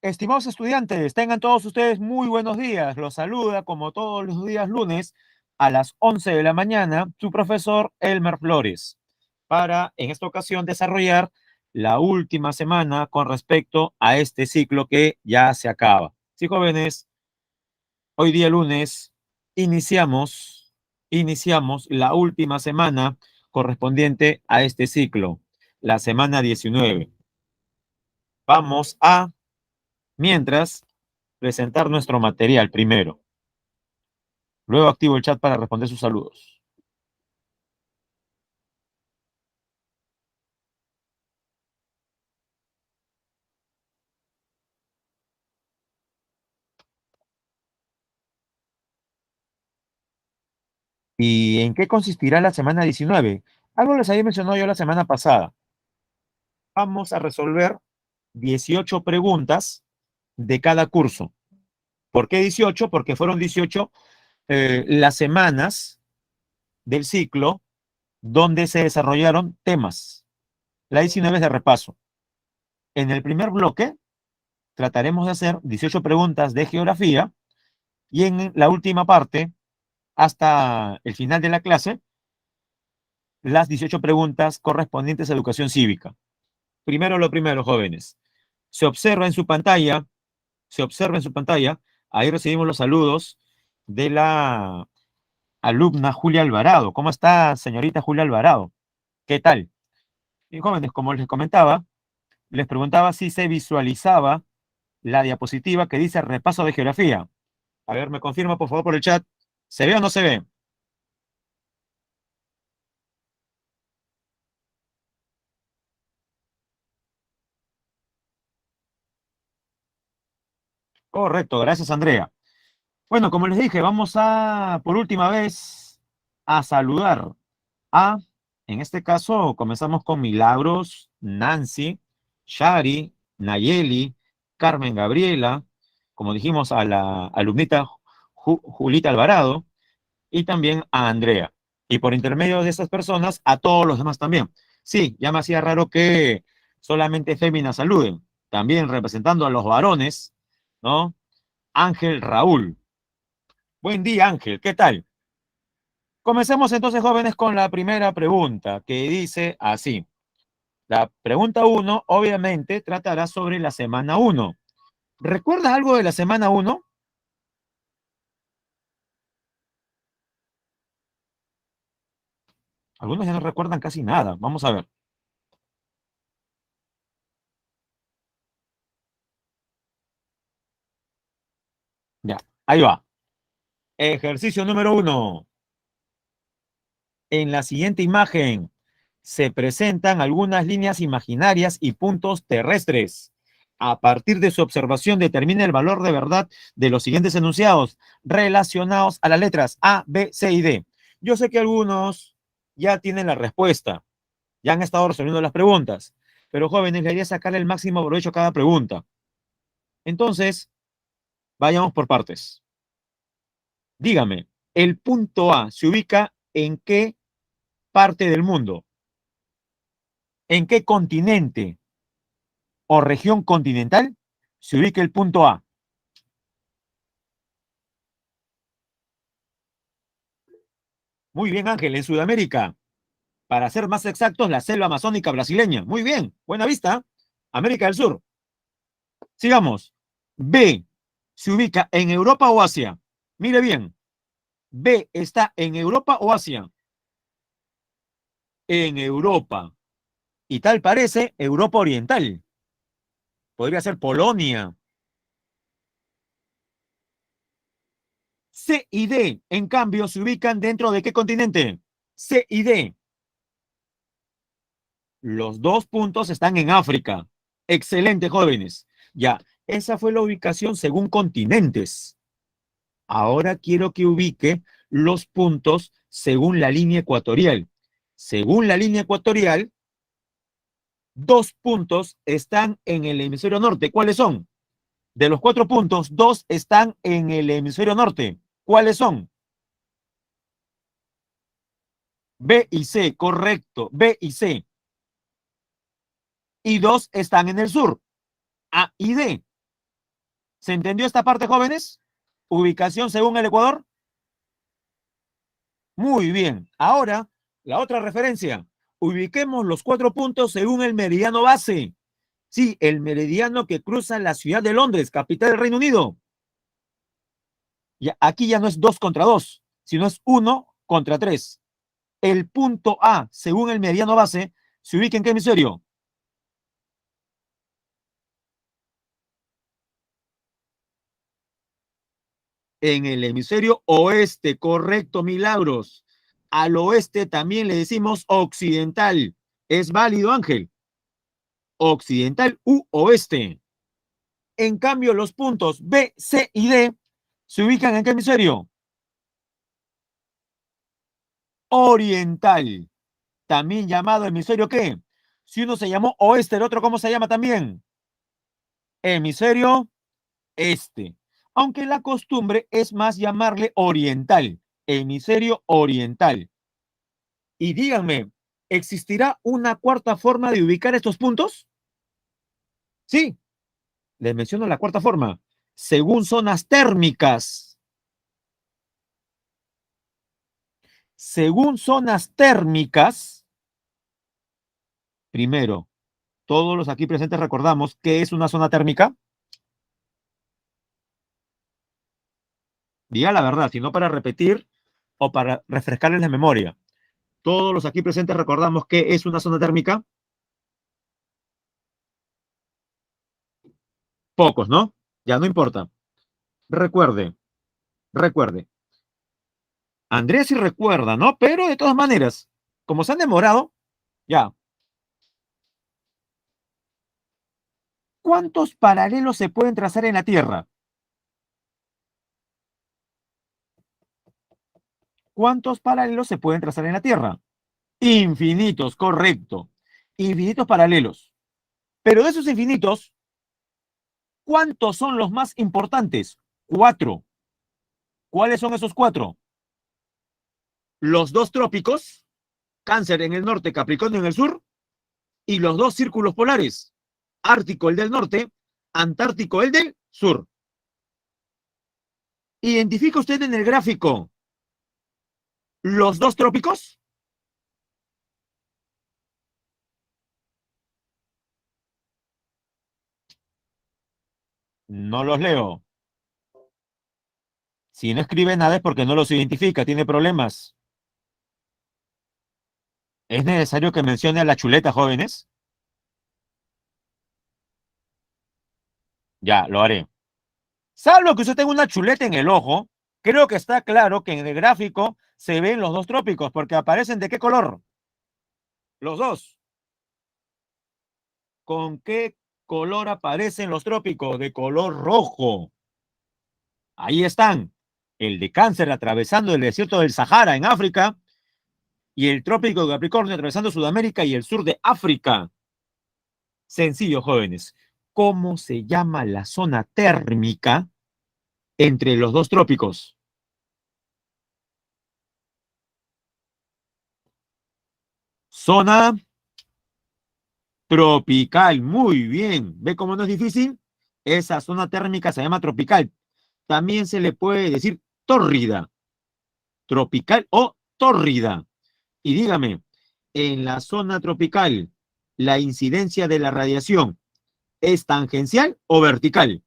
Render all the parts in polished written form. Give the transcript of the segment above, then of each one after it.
Estimados estudiantes, tengan todos ustedes muy buenos días. Los saluda, como todos los días lunes, a las 11 de la mañana, su profesor Elmer Flores, para en esta ocasión desarrollar la última semana con respecto a este ciclo que ya se acaba. Sí, jóvenes, hoy día lunes iniciamos la última semana correspondiente a este ciclo, la semana 19. Vamos a, mientras, presentar nuestro material primero. Luego activo el chat para responder sus saludos. ¿Y en qué consistirá la semana 19? Algo les había mencionado yo la semana pasada. Vamos a resolver 18 preguntas de cada curso. ¿Por qué 18? Porque fueron 18 las semanas del ciclo donde se desarrollaron temas. La 19 es de repaso. En el primer bloque trataremos de hacer 18 preguntas de geografía y en la última parte, hasta el final de la clase, las 18 preguntas correspondientes a educación cívica. Primero lo primero, jóvenes. Se observa en su pantalla, ahí recibimos los saludos de la alumna Julia Alvarado. ¿Cómo está, señorita Julia Alvarado? ¿Qué tal? Y jóvenes, como les comentaba, les preguntaba si se visualizaba la diapositiva que dice repaso de geografía. A ver, me confirma por favor por el chat. ¿Se ve o no se ve? Correcto, gracias Andrea. Bueno, como les dije, vamos a, por última vez, a saludar a, en este caso, comenzamos con Milagros, Nancy, Shari, Nayeli, Carmen Gabriela, como dijimos, a la alumnita Julita Alvarado y también a Andrea. Y por intermedio de esas personas, a todos los demás también. Sí, ya me hacía raro que solamente féminas saluden. También representando a los varones, ¿no? Ángel Raúl. Buen día, Ángel, ¿qué tal? Comencemos entonces, jóvenes, con la primera pregunta, que dice así. La pregunta 1, obviamente, tratará sobre la semana 1. ¿Recuerdas algo de la semana 1? Algunos ya no recuerdan casi nada. Vamos a ver. Ya, ahí va. Ejercicio número 1. En la siguiente imagen se presentan algunas líneas imaginarias y puntos terrestres. A partir de su observación, determina el valor de verdad de los siguientes enunciados relacionados a las letras A, B, C y D. Yo sé que algunos ya tienen la respuesta, ya han estado resolviendo las preguntas, pero jóvenes, la idea es sacarle el máximo provecho a cada pregunta. Entonces, vayamos por partes. Dígame, ¿el punto A se ubica en qué parte del mundo? ¿En qué continente o región continental se ubica el punto A? Muy bien, Ángel, en Sudamérica. Para ser más exactos, la selva amazónica brasileña. Muy bien, buena vista. América del Sur. Sigamos. B, ¿se ubica en Europa o Asia? Mire bien. B, ¿está en Europa o Asia? En Europa. Y tal parece Europa Oriental. Podría ser Polonia. C y D, en cambio, ¿se ubican dentro de qué continente? C y D. Los dos puntos están en África. Excelente, jóvenes. Ya, esa fue la ubicación según continentes. Ahora quiero que ubique los puntos según la línea ecuatorial. Según la línea ecuatorial, dos puntos están en el hemisferio norte. ¿Cuáles son? De los 4 puntos, dos están en el hemisferio norte. ¿Cuáles son? B y C, correcto. B y C. Y dos están en el sur. A y D. ¿Se entendió esta parte, jóvenes? Ubicación según el Ecuador. Muy bien. Ahora, la otra referencia. Ubiquemos los 4 puntos según el meridiano base. Sí, el meridiano que cruza la ciudad de Londres, capital del Reino Unido. Ya, aquí ya no es 2 contra 2, sino es 1 contra 3. El punto A, según el meridiano base, se ubica en qué hemisferio. En el hemisferio oeste, correcto, Milagros. Al oeste también le decimos occidental. ¿Es válido, Ángel? Occidental u oeste. En cambio, los puntos B, C y D se ubican en qué hemisferio? Oriental. También llamado hemisferio ¿qué? Si uno se llamó oeste, el otro ¿cómo se llama también? Hemisferio este. Aunque la costumbre es más llamarle oriental. Hemisferio oriental. Y díganme, ¿existirá una cuarta forma de ubicar estos puntos? Sí, les menciono la cuarta forma. Según zonas térmicas. Según zonas térmicas, primero, todos los aquí presentes recordamos qué es una zona térmica. Diga la verdad, sino para repetir o para refrescarles la memoria. Todos los aquí presentes recordamos qué es una zona térmica. Pocos, ¿no? Ya no importa. Recuerde, recuerde. Andrés sí recuerda, ¿no? Pero de todas maneras, como se han demorado, ya. ¿Cuántos paralelos se pueden trazar en la Tierra? ¿Cuántos paralelos se pueden trazar en la Tierra? Infinitos, correcto. Infinitos paralelos. Pero de esos infinitos, ¿cuántos son los más importantes? 4. ¿Cuáles son esos 4? Los 2 trópicos, Cáncer en el norte, Capricornio en el sur, y los 2 círculos polares, Ártico el del norte, Antártico el del sur. ¿Identifica usted en el gráfico los 2 trópicos? No los leo. Si no escribe nada es porque no los identifica, tiene problemas. ¿Es necesario que mencione a la chuleta, jóvenes? Ya, lo haré. Salvo que usted tenga una chuleta en el ojo, creo que está claro que en el gráfico se ven los 2 trópicos, porque aparecen ¿de qué color? Los 2. ¿Con qué color aparecen los trópicos? De color rojo. Ahí están. El de Cáncer atravesando el desierto del Sahara en África y el trópico de Capricornio atravesando Sudamérica y el sur de África. Sencillo, jóvenes. ¿Cómo se llama la zona térmica entre los 2 trópicos? Zona tropical. Muy bien. ¿Ve cómo no es difícil? Esa zona térmica se llama tropical. También se le puede decir tórrida. Tropical o tórrida. Y dígame, en la zona tropical, ¿la incidencia de la radiación es tangencial o vertical?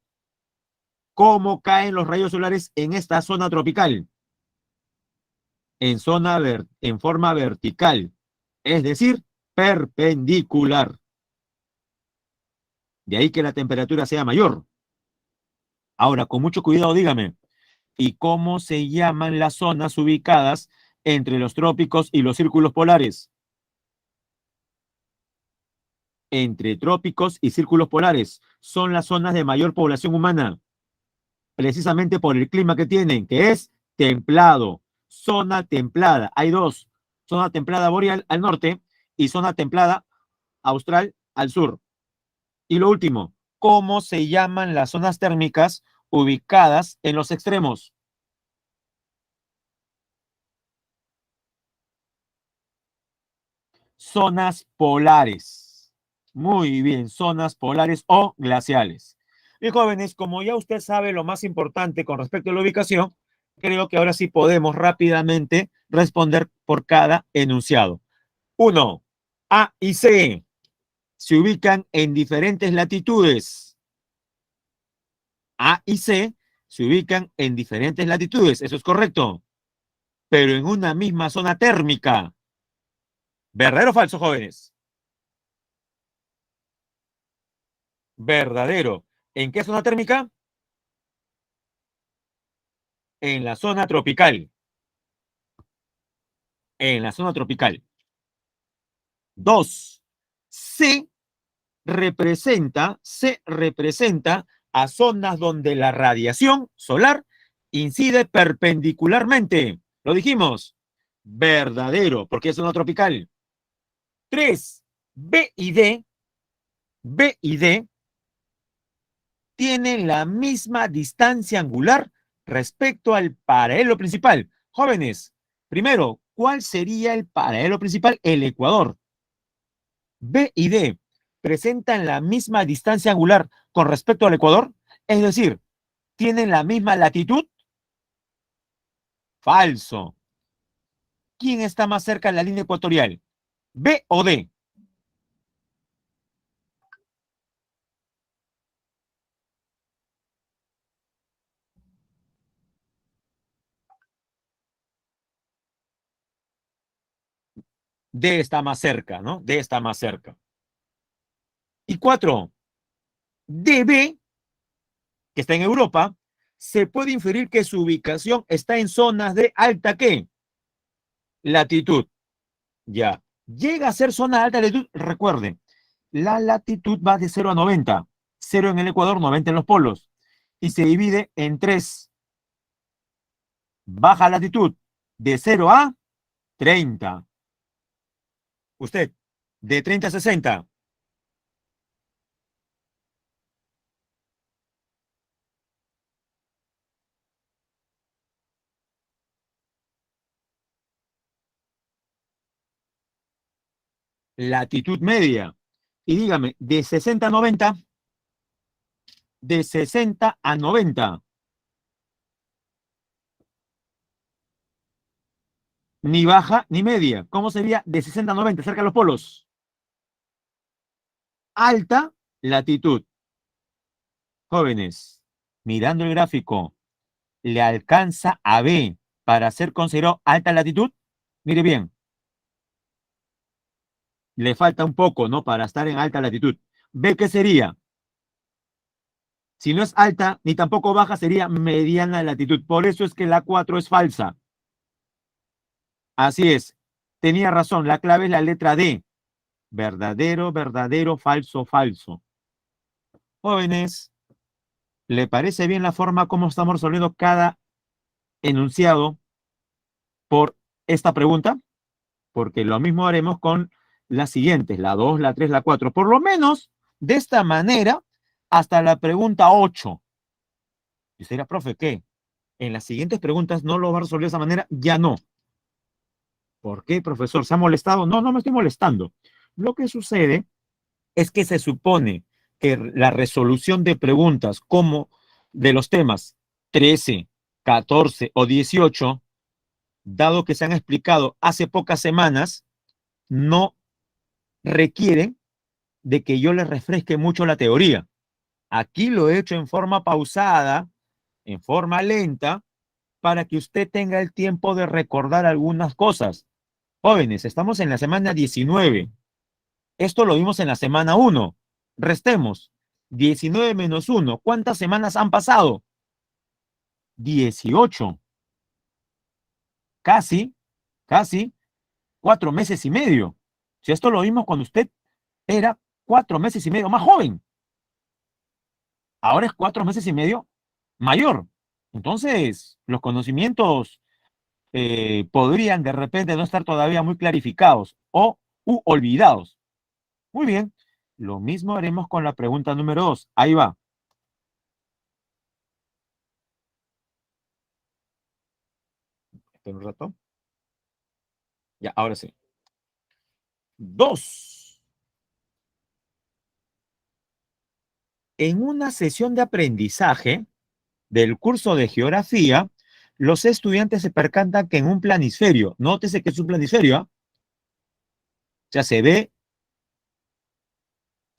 ¿Cómo caen los rayos solares en esta zona tropical? En forma vertical, es decir, perpendicular. De ahí que la temperatura sea mayor. Ahora, con mucho cuidado, dígame, ¿y cómo se llaman las zonas ubicadas entre los trópicos y los círculos polares? Entre trópicos y círculos polares son las zonas de mayor población humana, precisamente por el clima que tienen, que es templado. Zona templada. Hay dos. Zona templada boreal al norte y zona templada austral al sur. Y lo último, ¿cómo se llaman las zonas térmicas ubicadas en los extremos? Zonas polares. Muy bien, zonas polares o glaciales. Y jóvenes, como ya usted sabe lo más importante con respecto a la ubicación, creo que ahora sí podemos rápidamente responder por cada enunciado. Uno, A y C se ubican en diferentes latitudes. A y C se ubican en diferentes latitudes, eso es correcto, pero en una misma zona térmica. ¿Verdadero o falso, jóvenes? Verdadero. ¿En qué zona térmica? En la zona tropical. En la zona tropical. Dos, se representa a zonas donde la radiación solar incide perpendicularmente. Lo dijimos. Verdadero, porque es zona tropical. Tres, B y D, B y D tienen la misma distancia angular respecto al paralelo principal. Jóvenes, primero, ¿cuál sería el paralelo principal? El ecuador. B y D presentan la misma distancia angular con respecto al ecuador, es decir, tienen la misma latitud. Falso. ¿Quién está más cerca de la línea ecuatorial? ¿B o D? D está más cerca, ¿no? D está más cerca. Y cuatro, DB, que está en Europa, se puede inferir que su ubicación está en zonas de alta, ¿qué? Latitud. Ya. Llega a ser zona de alta latitud, recuerden, la latitud va de 0 a 90. 0 en el Ecuador, 90 en los polos. Y se divide en tres. Baja latitud, de 0 a 30. Usted, de 30 a 60. Latitud media. Y dígame, de 60 a 90, de 60 a 90, ni baja ni media. ¿Cómo sería de 60 a 90, cerca de los polos? Alta latitud. Jóvenes, mirando el gráfico, ¿le alcanza a B para ser considerado alta latitud? Mire bien, le falta un poco, ¿no? Para estar en alta latitud. ¿B qué sería? Si no es alta ni tampoco baja, sería mediana latitud. Por eso es que la 4 es falsa. Así es. Tenía razón. La clave es la letra D. Verdadero, verdadero, falso, falso. Jóvenes, ¿le parece bien la forma como estamos resolviendo cada enunciado por esta pregunta? Porque lo mismo haremos con las siguientes, la 2, la 3, la 4. Por lo menos de esta manera hasta la pregunta 8. Y usted dirá, profe, ¿qué? En las siguientes preguntas no lo va a resolver de esa manera, ya no. ¿Por qué, profesor? ¿Se ha molestado? No, no me estoy molestando. Lo que sucede es que se supone que la resolución de preguntas como de los temas 13, 14 o 18, dado que se han explicado hace pocas semanas, no requieren de que yo les refresque mucho la teoría. Aquí lo he hecho en forma pausada, en forma lenta, para que usted tenga el tiempo de recordar algunas cosas. Jóvenes, estamos en la semana 19. Esto lo vimos en la semana 1. Restemos. 19 menos 1. ¿Cuántas semanas han pasado? 18. Casi, casi 4 meses y medio. Si esto lo vimos cuando usted era 4 meses y medio más joven. Ahora es 4 meses y medio mayor. Entonces, los conocimientos podrían de repente no estar todavía muy clarificados o olvidados. Muy bien. Lo mismo haremos con la pregunta número 2. Ahí va. Espera un rato. Ya, ahora sí. 2. En una sesión de aprendizaje del curso de geografía, los estudiantes se percatan que en un planisferio, nótese que es un planisferio, o sea, se ve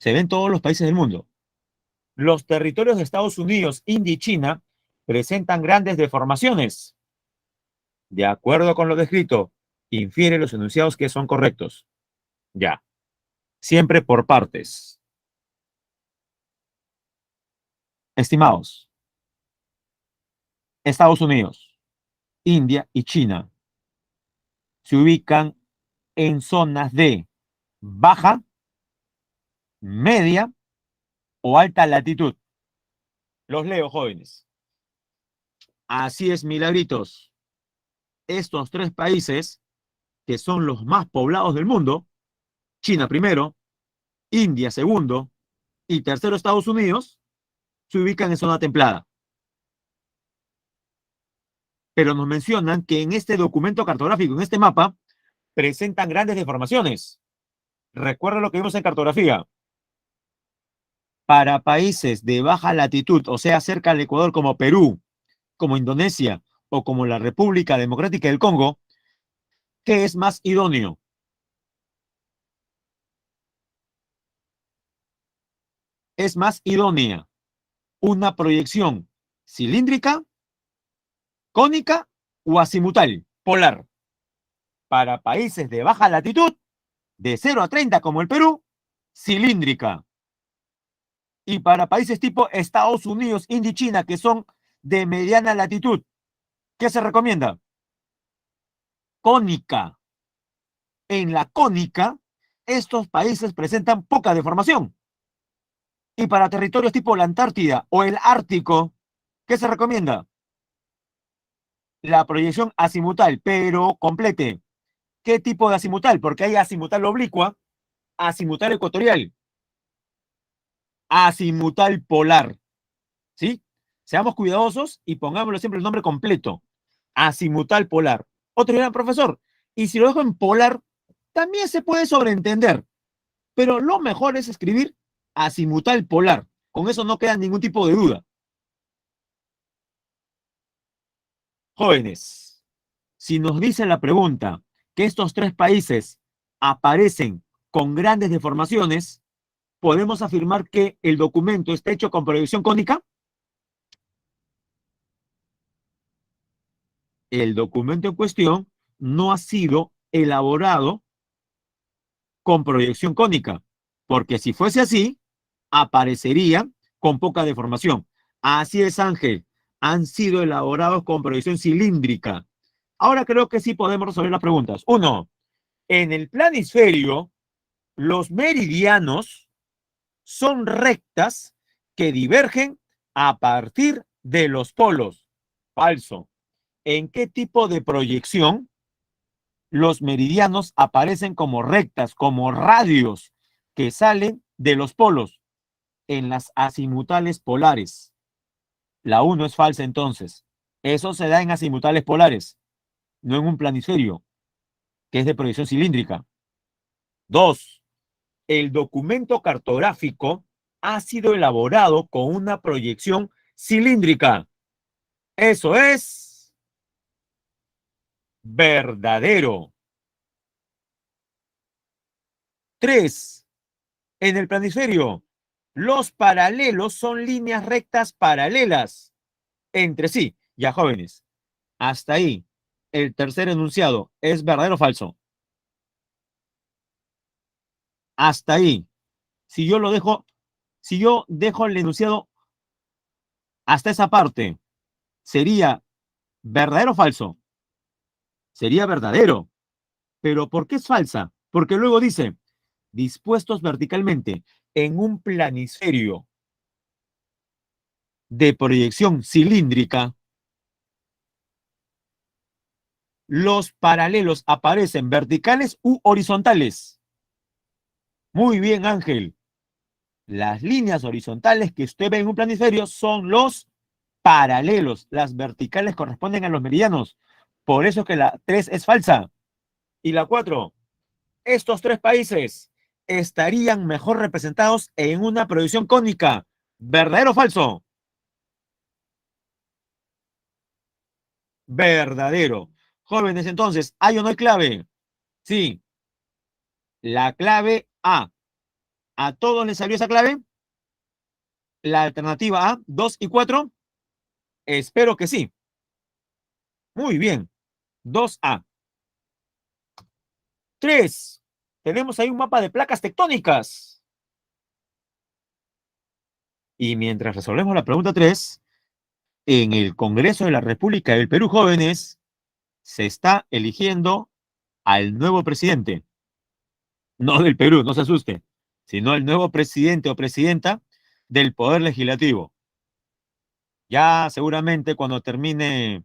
en todos los países del mundo. Los territorios de Estados Unidos, India y China presentan grandes deformaciones. De acuerdo con lo descrito, infiere los enunciados que son correctos. Ya. Siempre por partes. Estimados, Estados Unidos, India y China se ubican en zonas de baja, media o alta latitud. Los leo, jóvenes. Así es, milagritos. Estos tres países, que son los más poblados del mundo, China primero, India segundo y tercero Estados Unidos, se ubican en zona templada. Pero nos mencionan que en este documento cartográfico, en este mapa, presentan grandes deformaciones. Recuerda lo que vimos en cartografía. Para países de baja latitud, o sea, cerca del Ecuador como Perú, como Indonesia o como la República Democrática del Congo, ¿qué es más idóneo? Es más idónea una proyección cilíndrica, cónica o azimutal, polar. Para países de baja latitud, de 0 a 30 como el Perú, cilíndrica. Y para países tipo Estados Unidos, India y China, que son de mediana latitud, ¿qué se recomienda? Cónica. En la cónica, estos países presentan poca deformación. Y para territorios tipo la Antártida o el Ártico, ¿qué se recomienda? La proyección azimutal, pero complete. ¿Qué tipo de azimutal? Porque hay azimutal oblicua, azimutal ecuatorial, azimutal polar. ¿Sí? Seamos cuidadosos y pongámosle siempre el nombre completo. Azimutal polar. Otro dirá, profesor, y si lo dejo en polar, también se puede sobreentender. Pero lo mejor es escribir azimutal polar. Con eso no queda ningún tipo de duda. Jóvenes, si nos dice la pregunta que estos tres países aparecen con grandes deformaciones, ¿podemos afirmar que el documento está hecho con proyección cónica? El documento en cuestión no ha sido elaborado con proyección cónica, porque si fuese así, aparecería con poca deformación. Así es, Ángel, han sido elaborados con proyección cilíndrica. Ahora creo que sí podemos resolver las preguntas. Uno, en el planisferio, los meridianos son rectas que divergen a partir de los polos. Falso. ¿En qué tipo de proyección los meridianos aparecen como rectas, como radios que salen de los polos? En las azimutales polares. La 1 es falsa entonces. Eso se da en azimutales polares, no en un planisferio, que es de proyección cilíndrica. 2. El documento cartográfico ha sido elaborado con una proyección cilíndrica. Eso es verdadero. 3. En el planisferio, los paralelos son líneas rectas paralelas entre sí. Ya, jóvenes, hasta ahí. El tercer enunciado, ¿es verdadero o falso? Hasta ahí. Si yo lo dejo, si yo dejo el enunciado hasta esa parte, ¿sería verdadero o falso? Sería verdadero. ¿Pero por qué es falsa? Porque luego dice, dispuestos verticalmente en un planisferio de proyección cilíndrica, los paralelos aparecen verticales u horizontales. Muy bien, Ángel. Las líneas horizontales que usted ve en un planisferio son los paralelos. Las verticales corresponden a los meridianos. Por eso que la 3 es falsa. Y la 4, estos tres países estarían mejor representados en una proyección cónica. ¿Verdadero o falso? Verdadero. Jóvenes, entonces, ¿hay o no hay clave? Sí, la clave A. ¿A todos les salió esa clave? La alternativa A, 2 y 4. Espero que sí. Muy bien. 2A. 3. Tenemos ahí un mapa de placas tectónicas. Y mientras resolvemos la pregunta 3, en el Congreso de la República del Perú, jóvenes, se está eligiendo al nuevo presidente. No del Perú, no se asuste, sino el nuevo presidente o presidenta del Poder Legislativo. Ya seguramente cuando termine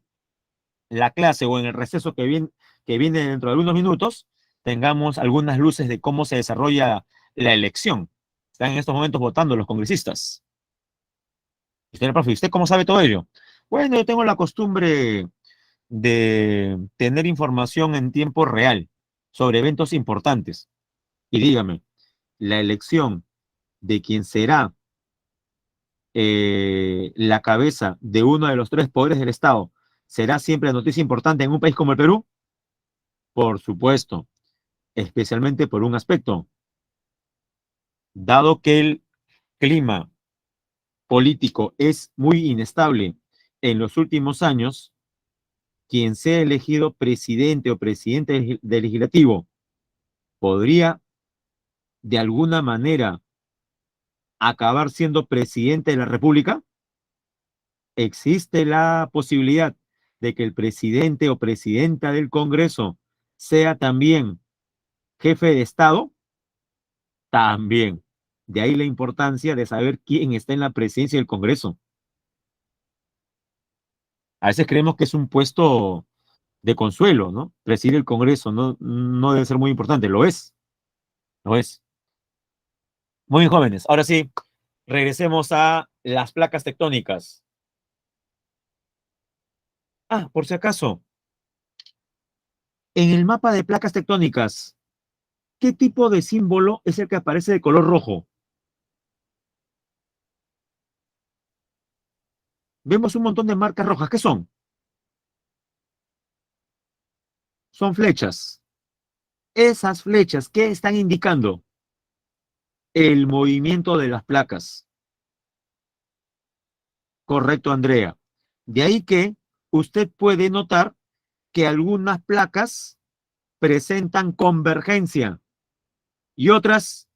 la clase o en el receso que viene dentro de algunos minutos, tengamos algunas luces de cómo se desarrolla la elección. Están en estos momentos votando los congresistas. Señor profe, ¿usted cómo sabe todo ello? Bueno, yo tengo la costumbre de tener información en tiempo real sobre eventos importantes. Y dígame, la elección de quien será la cabeza de uno de los tres poderes del Estado será siempre noticia importante en un país como el Perú. Por supuesto, especialmente por un aspecto, dado que el clima político es muy inestable en los últimos años, quien sea elegido presidente o presidente del legislativo podría de alguna manera acabar siendo presidente de la República. Existe la posibilidad de que el presidente o presidenta del Congreso sea también jefe de Estado. También. De ahí la importancia de saber quién está en la presidencia del Congreso. A veces creemos que es un puesto de consuelo, ¿no? Presidir el Congreso no debe ser muy importante. Lo es, lo es. Muy bien, jóvenes. Ahora sí, regresemos a las placas tectónicas. Ah, por si acaso, en el mapa de placas tectónicas, ¿qué tipo de símbolo es el que aparece de color rojo? Vemos un montón de marcas rojas. ¿Qué son? Son flechas. Esas flechas, ¿qué están indicando? El movimiento de las placas. Correcto, Andrea. De ahí que usted puede notar que algunas placas presentan convergencia y otras,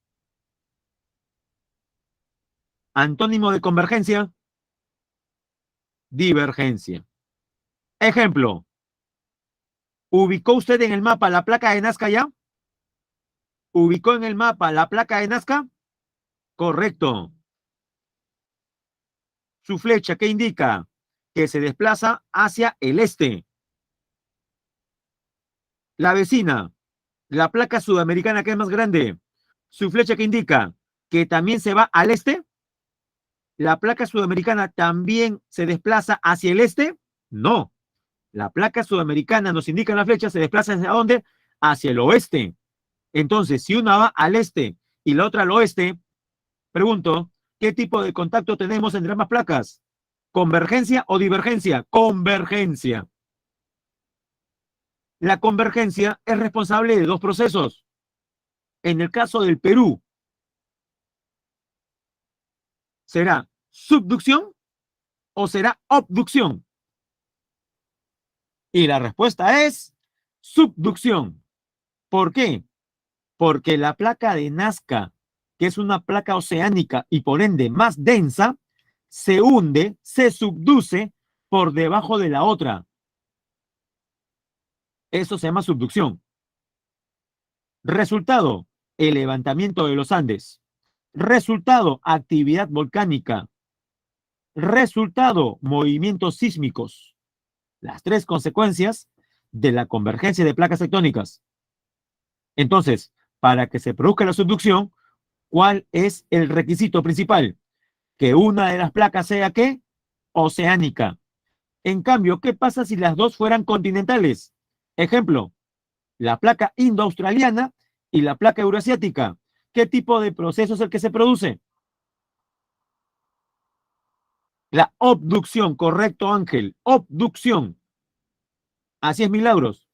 antónimo de convergencia, divergencia. Ejemplo, ¿ubicó usted en el mapa la placa de Nazca ya? ¿Ubicó en el mapa la placa de Nazca? Correcto. Su flecha, ¿qué indica? Que se desplaza hacia el este. La vecina, la placa sudamericana que es más grande. Su flecha, ¿qué indica? Que también se va al este. ¿La placa sudamericana también se desplaza hacia el este? No. La placa sudamericana nos indica en la flecha, se desplaza hacia dónde? Hacia el oeste. Entonces, si una va al este y la otra al oeste, pregunto, ¿qué tipo de contacto tenemos entre ambas placas? ¿Convergencia o divergencia? Convergencia. La convergencia es responsable de dos procesos. En el caso del Perú, ¿será subducción o será abducción? Y la respuesta es subducción. ¿Por qué? Porque la placa de Nazca, que es una placa oceánica y por ende más densa, se hunde, se subduce por debajo de la otra. Eso se llama subducción. Resultado, el levantamiento de los Andes. Resultado, actividad volcánica. Resultado, movimientos sísmicos. Las tres consecuencias de la convergencia de placas tectónicas. Entonces, para que se produzca la subducción, ¿cuál es el requisito principal? Que una de las placas sea ¿qué? Oceánica. En cambio, ¿qué pasa si las dos fueran continentales? Ejemplo, la placa indo-australiana y la placa euroasiática. ¿Qué tipo de proceso es el que se produce? La obducción, correcto, Ángel. Obducción. Así es, Milagros.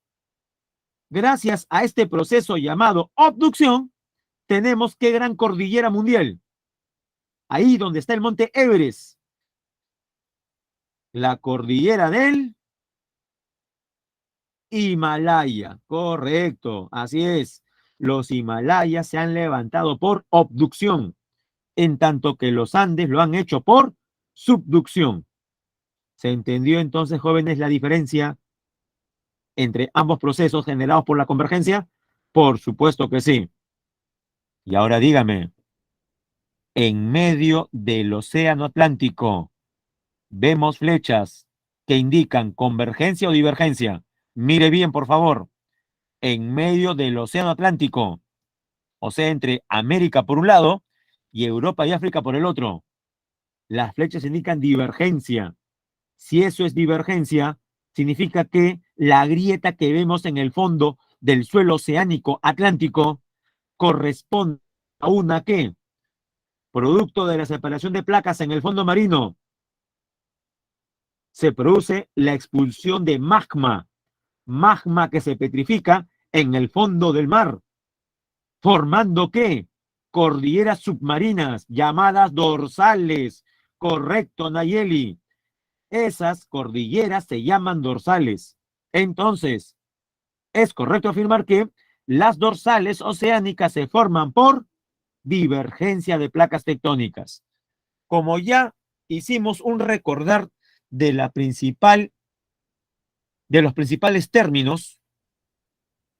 Gracias a este proceso llamado obducción, tenemos qué gran cordillera mundial. Ahí donde está el monte Everest. La cordillera del Himalaya. Correcto, así es. Los Himalayas se han levantado por obducción, en tanto que los Andes lo han hecho por subducción. ¿Se entendió entonces, jóvenes, la diferencia entre ambos procesos generados por la convergencia? Por supuesto que sí. Y ahora dígame, en medio del océano Atlántico, vemos flechas que indican convergencia o divergencia. Mire bien, por favor, en medio del océano Atlántico, o sea, entre América por un lado y Europa y África por el otro. Las flechas indican divergencia. Si eso es divergencia, significa que la grieta que vemos en el fondo del suelo oceánico atlántico corresponde a una que, producto de la separación de placas en el fondo marino, se produce la expulsión de magma, magma que se petrifica en el fondo del mar, formando ¿qué? Cordilleras submarinas llamadas dorsales. Correcto, Nayeli. Esas cordilleras se llaman dorsales. Entonces, es correcto afirmar que las dorsales oceánicas se forman por divergencia de placas tectónicas. Como ya hicimos un recordar de la principal, de los principales términos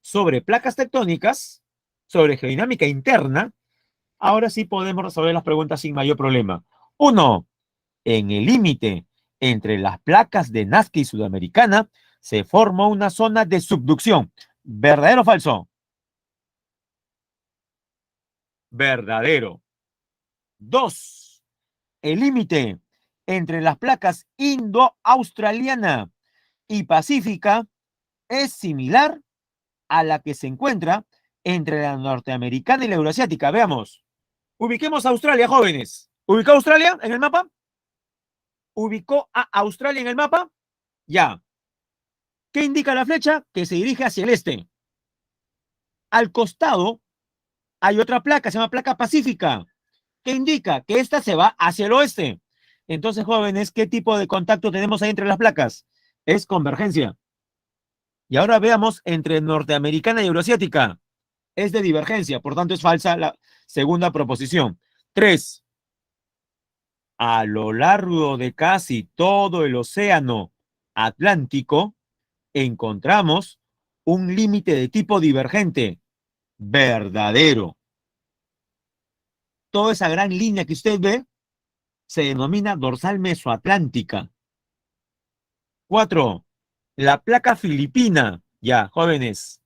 sobre placas tectónicas, sobre geodinámica interna, ahora sí podemos resolver las preguntas sin mayor problema. Uno, en el límite entre las placas de Nazca y Sudamericana se forma una zona de subducción. ¿Verdadero o falso? Verdadero. Dos, el límite entre las placas indo-australiana y pacífica es similar a la que se encuentra entre la norteamericana y la euroasiática. Veamos. Ubiquemos a Australia, jóvenes. ¿Ubicó a Australia en el mapa? ¿Ubicó a Australia en el mapa? Ya. ¿Qué indica la flecha? Que se dirige hacia el este. Al costado hay otra placa, se llama placa pacífica, que indica que esta se va hacia el oeste. Entonces, jóvenes, ¿qué tipo de contacto tenemos ahí entre las placas? Es convergencia. Y ahora veamos entre norteamericana y euroasiática. Es de divergencia, por tanto es falsa la segunda proposición. 3. A lo largo de casi todo el océano Atlántico encontramos un límite de tipo divergente. Verdadero. Toda esa gran línea que usted ve se denomina dorsal mesoatlántica. 4. La placa filipina. Ya, jóvenes,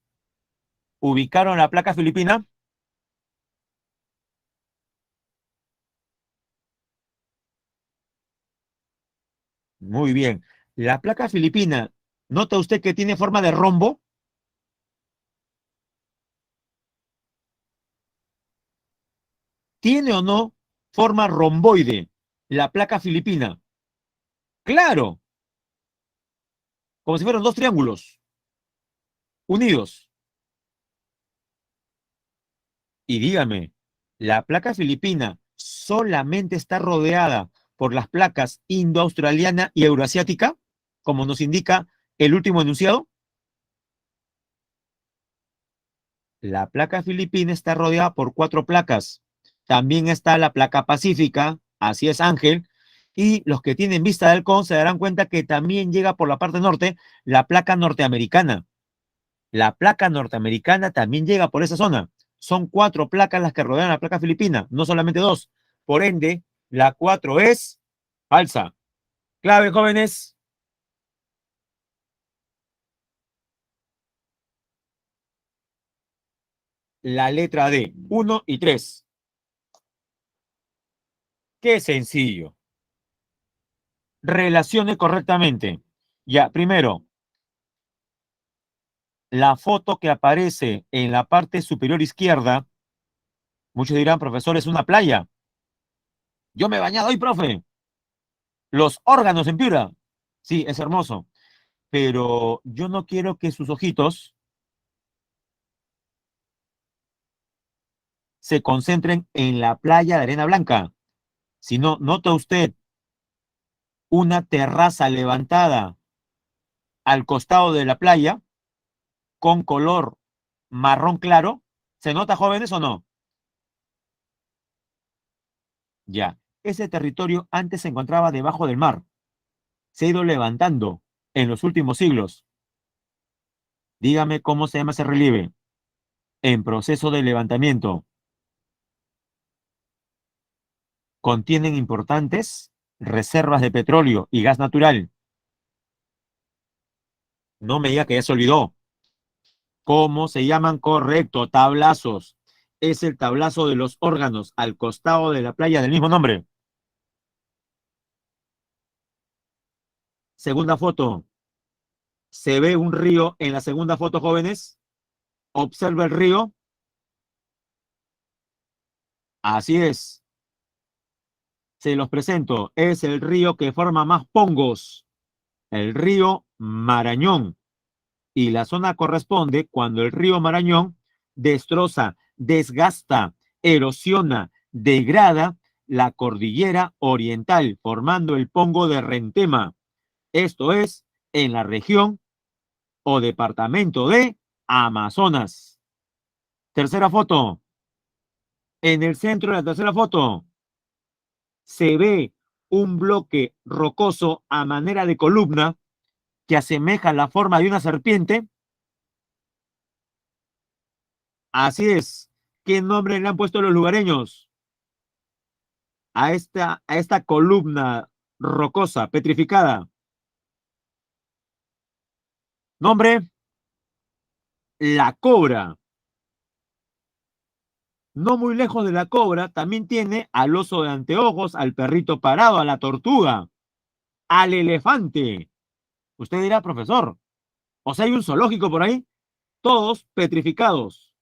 ¿ubicaron la placa filipina? Muy bien. La placa filipina, ¿nota usted que tiene forma de rombo? ¿Tiene o no forma romboide la placa filipina? Claro, como si fueran dos triángulos unidos. Y dígame, ¿la placa filipina solamente está rodeada por las placas indo-australiana y euroasiática, como nos indica el último enunciado? La placa filipina está rodeada por cuatro placas. También está la placa pacífica, así es, Ángel, y los que tienen vista de halcón se darán cuenta que también llega por la parte norte la placa norteamericana. La placa norteamericana también llega por esa zona. Son cuatro placas las que rodean la placa filipina, no solamente dos. Por ende, la cuatro es falsa. Clave, jóvenes. La letra D, 1 y 3. Qué sencillo. Relacione correctamente. Ya, primero, la foto que aparece en la parte superior izquierda, muchos dirán, profesor, es una playa. Yo me he bañado hoy, profe. Los órganos en Piura. Sí, es hermoso, pero yo no quiero que sus ojitos se concentren en la playa de arena blanca, sino nota usted una terraza levantada al costado de la playa con color marrón claro. ¿Se nota, jóvenes, o no? Ya. Ese territorio antes se encontraba debajo del mar. Se ha ido levantando en los últimos siglos. Dígame cómo se llama ese relieve. En proceso de levantamiento. Contienen importantes reservas de petróleo y gas natural. No me diga que ya se olvidó. ¿Cómo se llaman? Correcto, tablazos. Es el tablazo de los órganos al costado de la playa del mismo nombre. Segunda foto. Se ve un río en la segunda foto, jóvenes. Observa el río. Así es. Se los presento. Es el río que forma más pongos. El río Marañón. Y la zona corresponde cuando el río Marañón destroza, desgasta, erosiona, degrada la cordillera oriental, formando el pongo de Rentema. Esto es en la región o departamento de Amazonas. Tercera foto. En el centro de la tercera foto se ve un bloque rocoso a manera de columna que asemeja la forma de una serpiente. Así es. ¿Qué nombre le han puesto los lugareños a esta columna rocosa, petrificada? Nombre, la cobra. No muy lejos de la cobra, también tiene al oso de anteojos, al perrito parado, a la tortuga, al elefante. Usted dirá, profesor, o sea, hay un zoológico por ahí, todos petrificados.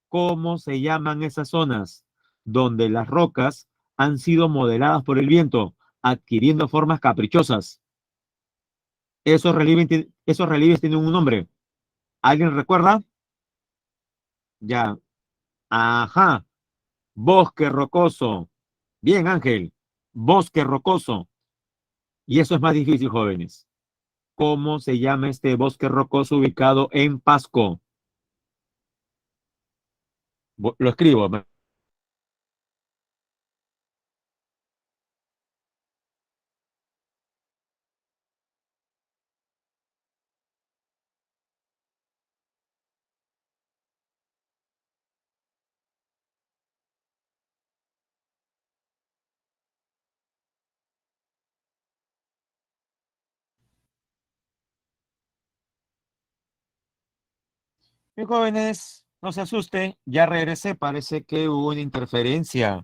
¿Cómo se llaman esas zonas donde las rocas han sido modeladas por el viento, adquiriendo formas caprichosas? Esos relieves tienen un nombre. ¿Alguien recuerda? Ya. Ajá. Bosque rocoso. Bien, Ángel. Bosque rocoso. Y eso es más difícil, jóvenes. ¿Cómo se llama este bosque rocoso ubicado en Pasco? Lo escribo. Bien, jóvenes, no se asusten. Ya regresé. Parece que hubo una interferencia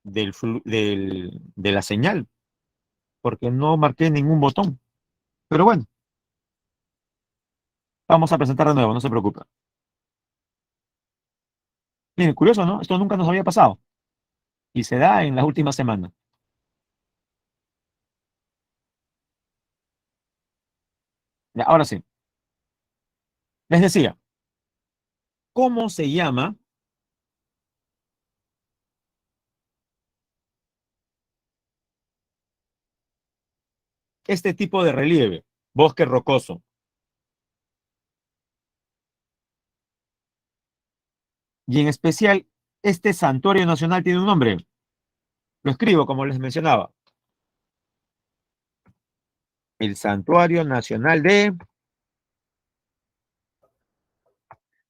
de la señal, porque no marqué ningún botón. Pero bueno, vamos a presentar de nuevo, no se preocupe. Miren, curioso, ¿no? Esto nunca nos había pasado y se da en las últimas semanas. Ya, ahora sí, les decía, ¿cómo se llama este tipo de relieve? Bosque rocoso. Y en especial, este santuario nacional tiene un nombre. Lo escribo como les mencionaba. El Santuario Nacional de...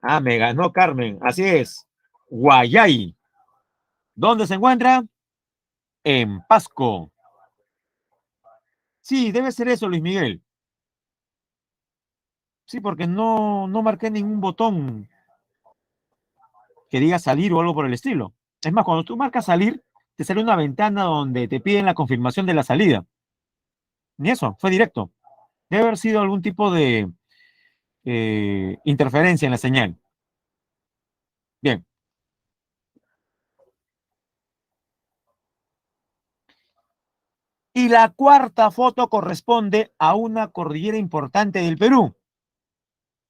Ah, me ganó Carmen. Así es. Guayay. ¿Dónde se encuentra? En Pasco. Sí, debe ser eso, Luis Miguel. Sí, porque no marqué ningún botón que diga salir o algo por el estilo. Es más, cuando tú marcas salir, te sale una ventana donde te piden la confirmación de la salida. Ni eso, fue directo. Debe haber sido algún tipo de interferencia en la señal. Bien, Y la cuarta foto corresponde a una cordillera importante del Perú,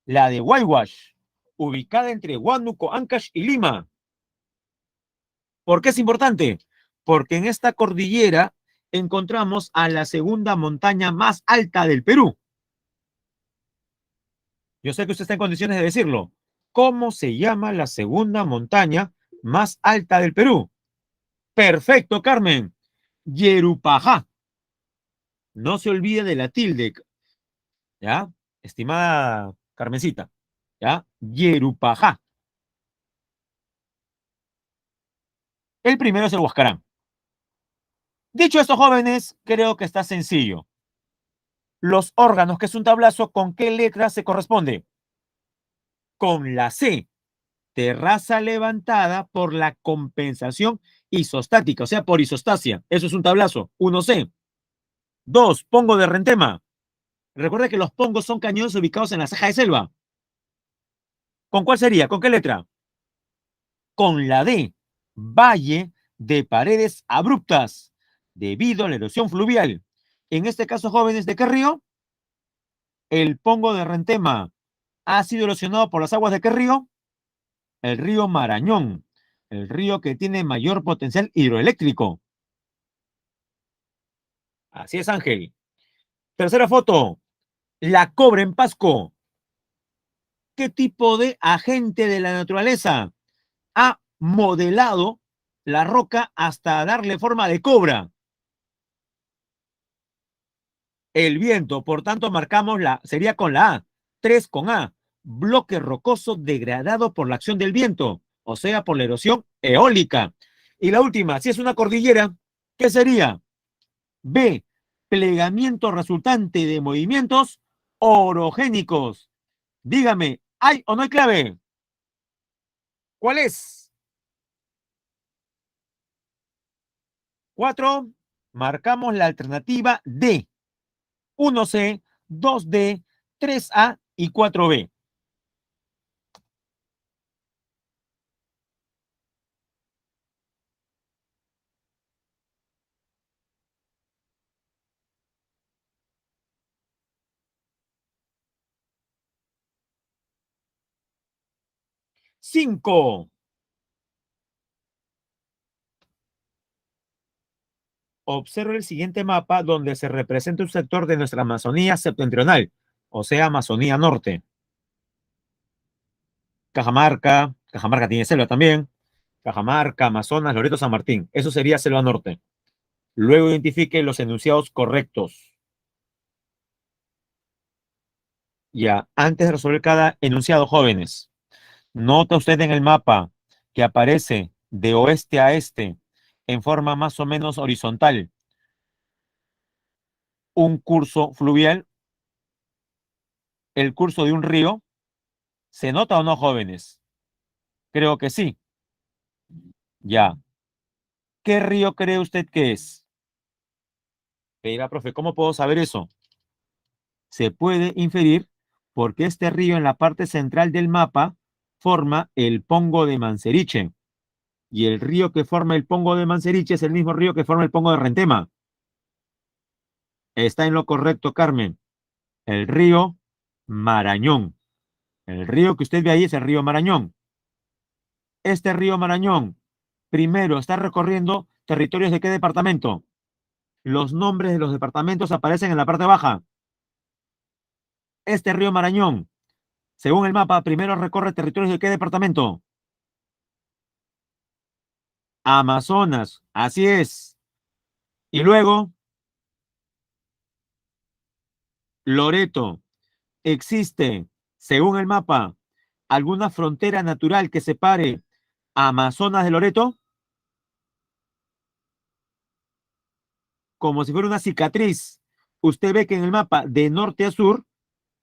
la de Waiwash, ubicada entre Huánuco, Ancash y Lima. ¿Por qué es importante? Porque en esta cordillera encontramos a la segunda montaña más alta del Perú. Yo sé que usted está en condiciones de decirlo. ¿Cómo se llama la segunda montaña más alta del Perú? Perfecto, Carmen. Yerupajá. No se olvide de la tilde, ¿ya? Estimada Carmencita, ¿ya? Yerupajá. El primero es el Huascarán. Dicho esto, jóvenes, creo que está sencillo. Los órganos, que es un tablazo, ¿con qué letra se corresponde? Con la C. Terraza levantada por la compensación isostática, o sea, por isostasia. Eso es un tablazo. 1C. 2. Pongo de Rentema. Recuerda que los pongos son cañones ubicados en la ceja de selva. ¿Con cuál sería? ¿Con qué letra? Con la D. Valle de paredes abruptas debido a la erosión fluvial. En este caso, jóvenes, ¿de qué río? El pongo de Rentema ha sido erosionado por las aguas de qué río? El río Marañón, el río que tiene mayor potencial hidroeléctrico. Así es, Ángel. Tercera foto, la cobra en Pasco. ¿Qué tipo de agente de la naturaleza ha modelado la roca hasta darle forma de cobra? El viento, por tanto, marcamos sería con la A. 3 con A. Bloque rocoso degradado por la acción del viento, o sea, por la erosión eólica. Y la última, si es una cordillera, ¿qué sería? B. Plegamiento resultante de movimientos orogénicos. Dígame, ¿hay o no hay clave? ¿Cuál es? 4. Marcamos la alternativa D. 1C, 2D, 3A y 4B. 5. Observa el siguiente mapa donde se representa un sector de nuestra Amazonía septentrional, o sea, Amazonía Norte. Cajamarca tiene selva también. Cajamarca, Amazonas, Loreto, San Martín. Eso sería selva norte. Luego identifique los enunciados correctos. Ya, antes de resolver cada enunciado, jóvenes, nota usted en el mapa que aparece de oeste a este, en forma más o menos horizontal, un curso fluvial, el curso de un río. ¿Se nota o no, jóvenes? Creo que sí. Ya. ¿Qué río cree usted que es? Mira, profe, ¿cómo puedo saber eso? Se puede inferir porque este río en la parte central del mapa forma el Pongo de Manseriche. Y el río que forma el Pongo de Manseriche es el mismo río que forma el Pongo de Rentema. Está en lo correcto, Carmen. El río Marañón. El río que usted ve ahí es el río Marañón. Este río Marañón, primero, está recorriendo territorios de qué departamento. Los nombres de los departamentos aparecen en la parte baja. Este río Marañón, según el mapa, primero recorre territorios de qué departamento. Amazonas, así es. Y luego, Loreto. ¿Existe, según el mapa, alguna frontera natural que separe a Amazonas de Loreto? Como si fuera una cicatriz. Usted ve que en el mapa de norte a sur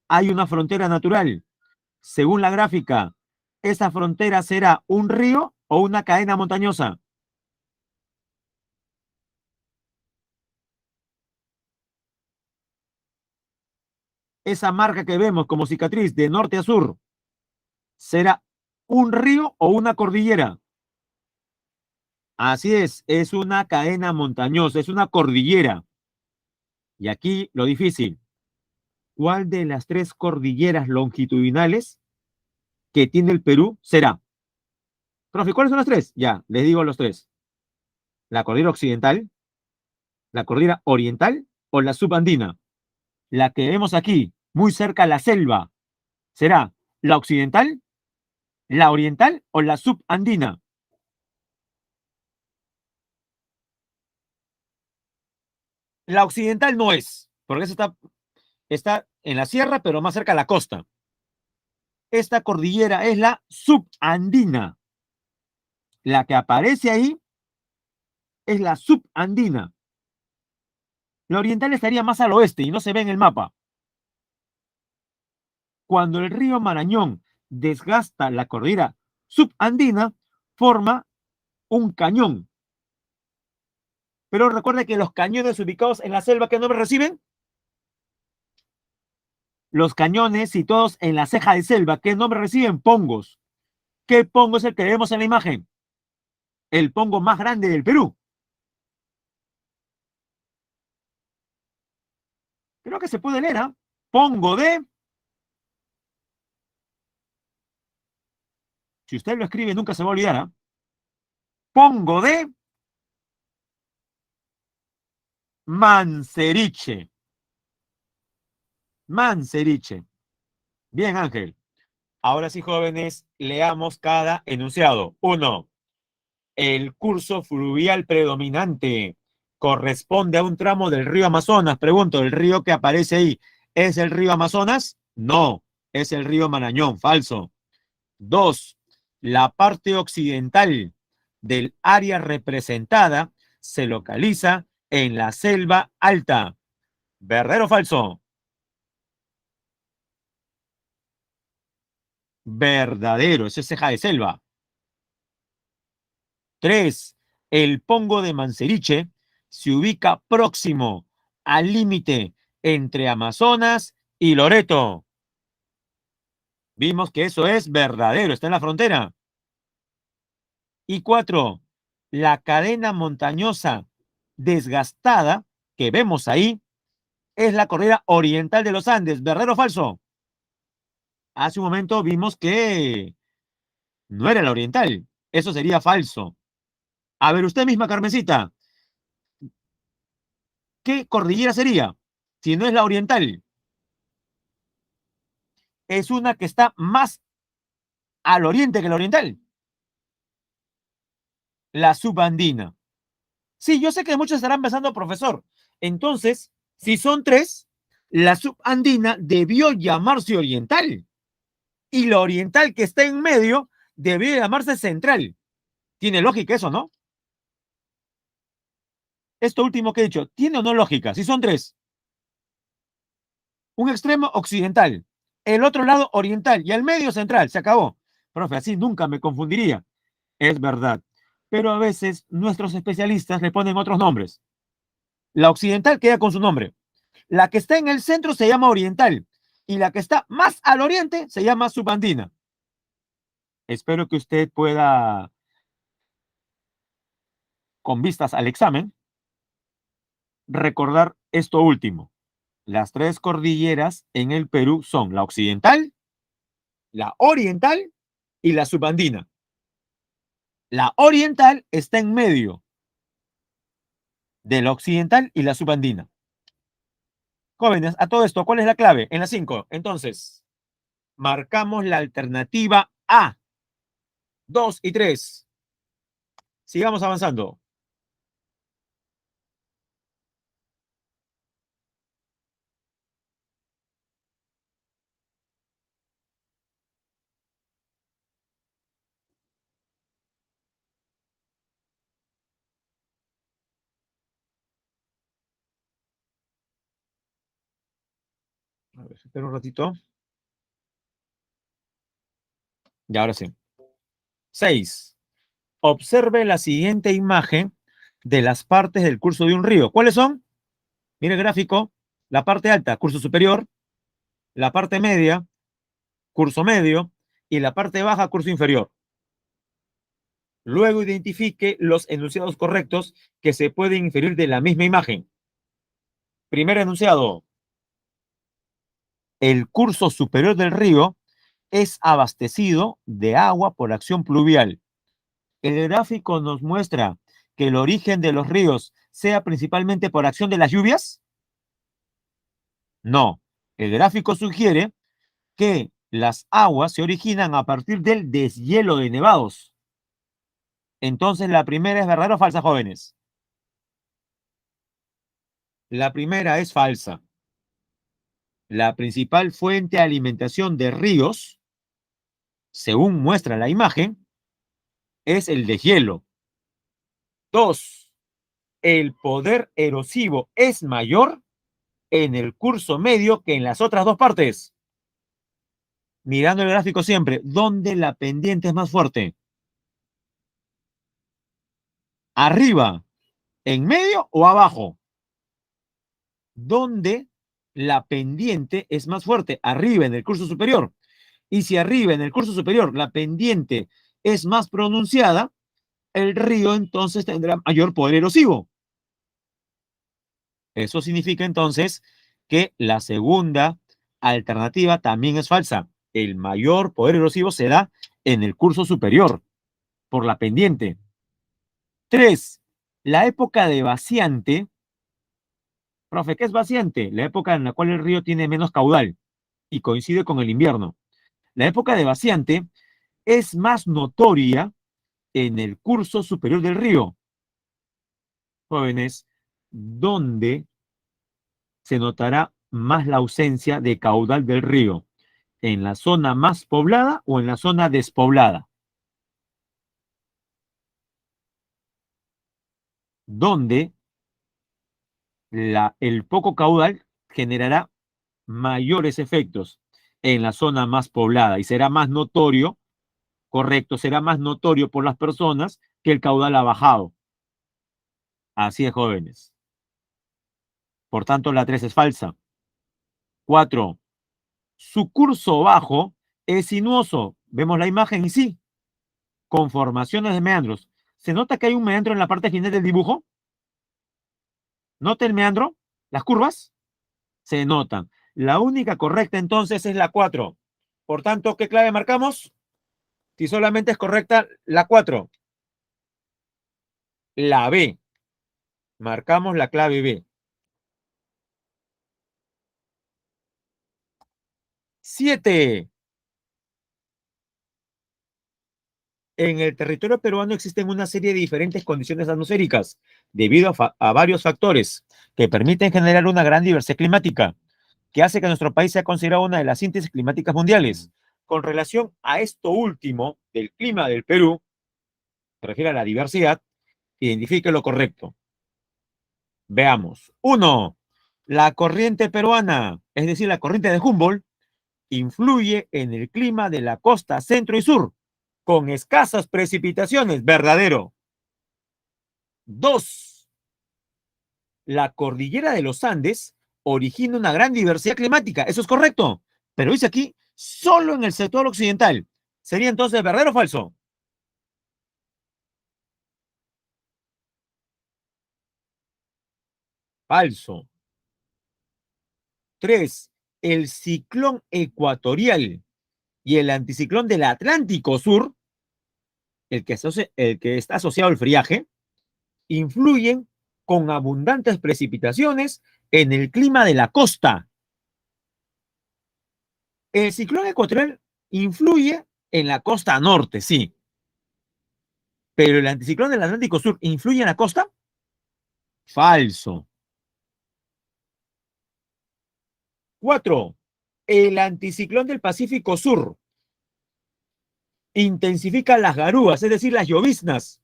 hay una frontera natural. Según la gráfica, ¿esa frontera será un río o una cadena montañosa? Esa marca que vemos como cicatriz de norte a sur, ¿será un río o una cordillera? Así es una cadena montañosa, es una cordillera. Y aquí lo difícil. ¿Cuál de las tres cordilleras longitudinales que tiene el Perú será? Profe, ¿cuáles son las tres? Ya, les digo los tres. La cordillera occidental, la cordillera oriental o la subandina. La que vemos aquí, muy cerca a la selva, ¿será la occidental, la oriental o la subandina? La occidental no es, porque esa está en la sierra, pero más cerca a la costa. Esta cordillera es la subandina. La que aparece ahí es la subandina. La oriental estaría más al oeste y no se ve en el mapa. Cuando el río Marañón desgasta la cordillera subandina, forma un cañón. Pero recuerda que los cañones ubicados en la selva, ¿qué nombre reciben? Los cañones situados en la ceja de selva, ¿qué nombre reciben? Pongos. ¿Qué pongo es el que vemos en la imagen? El pongo más grande del Perú. Creo que se puede leer, ¿ah? Pongo de... Si usted lo escribe, nunca se va a olvidar, ¿ah? Pongo de Manseriche. Manseriche. Bien, Ángel. Ahora sí, jóvenes, leamos cada enunciado. Uno, el curso fluvial predominante corresponde a un tramo del río Amazonas. Pregunto, ¿el río que aparece ahí es el río Amazonas? No, es el río Marañón. Falso. Dos, la parte occidental del área representada se localiza en la selva alta. ¿Verdadero o falso? Verdadero, eso es ceja de selva. Tres, el Pongo de Manseriche se ubica próximo al límite entre Amazonas y Loreto. Vimos que eso es verdadero, está en la frontera. Y cuatro, la cadena montañosa desgastada que vemos ahí es la cordillera oriental de los Andes. ¿Verdadero o falso? Hace un momento vimos que no era la oriental. Eso sería falso. A ver, usted misma, Carmencita, ¿qué cordillera sería? Si no es la oriental, es una que está más al oriente que la oriental, la subandina. Sí, yo sé que muchos estarán pensando, profesor. Entonces, si son tres, la subandina debió llamarse oriental y la oriental que está en medio debió llamarse central. Tiene lógica eso, ¿no? Esto último que he dicho, ¿tiene o no lógica? Si son tres, un extremo occidental, el otro lado oriental y el medio central, se acabó. Profe, así nunca me confundiría. Es verdad. Pero a veces nuestros especialistas le ponen otros nombres. La occidental queda con su nombre. La que está en el centro se llama oriental y la que está más al oriente se llama subandina. Espero que usted pueda, con vistas al examen, recordar esto último. Las tres cordilleras en el Perú son la occidental, la oriental y la subandina. La oriental está en medio de la occidental y la subandina. Jóvenes, a todo esto, ¿cuál es la clave? En las 5. Entonces, marcamos la alternativa A, 2 y 3. Sigamos avanzando. A ver, espera un ratito. Y ahora sí. 6. Observe la siguiente imagen de las partes del curso de un río. ¿Cuáles son? Mire el gráfico. La parte alta, curso superior. La parte media, curso medio. Y la parte baja, curso inferior. Luego identifique los enunciados correctos que se pueden inferir de la misma imagen. Primer enunciado. El curso superior del río es abastecido de agua por acción pluvial. El gráfico nos muestra que el origen de los ríos sea principalmente por acción de las lluvias. No. El gráfico sugiere que las aguas se originan a partir del deshielo de nevados. Entonces, la primera es verdadera o falsa, jóvenes. La primera es falsa. La principal fuente de alimentación de ríos, según muestra la imagen, es el deshielo. 2. El poder erosivo es mayor en el curso medio que en las otras dos partes. Mirando el gráfico siempre, ¿dónde la pendiente es más fuerte? ¿Arriba, en medio o abajo? ¿Dónde la pendiente es más fuerte? Arriba, en el curso superior. Y si arriba, en el curso superior, la pendiente es más pronunciada, el río entonces tendrá mayor poder erosivo. Eso significa entonces que la segunda alternativa también es falsa. El mayor poder erosivo se da en el curso superior, por la pendiente. 3. La época de vaciante. Profe, ¿qué es vaciante? La época en la cual el río tiene menos caudal y coincide con el invierno. La época de vaciante es más notoria en el curso superior del río. Jóvenes, ¿dónde se notará más la ausencia de caudal del río? ¿En la zona más poblada o en la zona despoblada? Donde el poco caudal generará mayores efectos en la zona más poblada y será más notorio, correcto, será más notorio por las personas que el caudal ha bajado. Así es, jóvenes. Por tanto, la 3 es falsa. 4. Su curso bajo es sinuoso. Vemos la imagen y sí, con formaciones de meandros. ¿Se nota que hay un meandro en la parte final del dibujo? ¿Nota el meandro? ¿Las curvas? Se notan. La única correcta entonces es la 4. Por tanto, ¿qué clave marcamos? Si solamente es correcta la 4. La B. Marcamos la clave B. 7. En el territorio peruano existen una serie de diferentes condiciones atmosféricas debido a varios factores que permiten generar una gran diversidad climática, que hace que nuestro país sea considerado una de las síntesis climáticas mundiales. Con relación a esto último del clima del Perú, se refiere a la diversidad, identifique lo correcto. Veamos. 1. La corriente peruana, es decir, la corriente de Humboldt, influye en el clima de la costa centro y sur, con escasas precipitaciones, verdadero. 2. La cordillera de los Andes origina una gran diversidad climática, eso es correcto, pero dice aquí solo en el sector occidental. ¿Sería entonces verdadero o falso? Falso. 3. El ciclón ecuatorial y el anticiclón del Atlántico Sur, el que está asociado al friaje, influyen con abundantes precipitaciones en el clima de la costa. El ciclón ecuatorial influye en la costa norte, sí, pero el anticiclón del Atlántico Sur influye en la costa. Falso. 4. El anticiclón del Pacífico Sur intensifica las garúas, es decir, las lloviznas,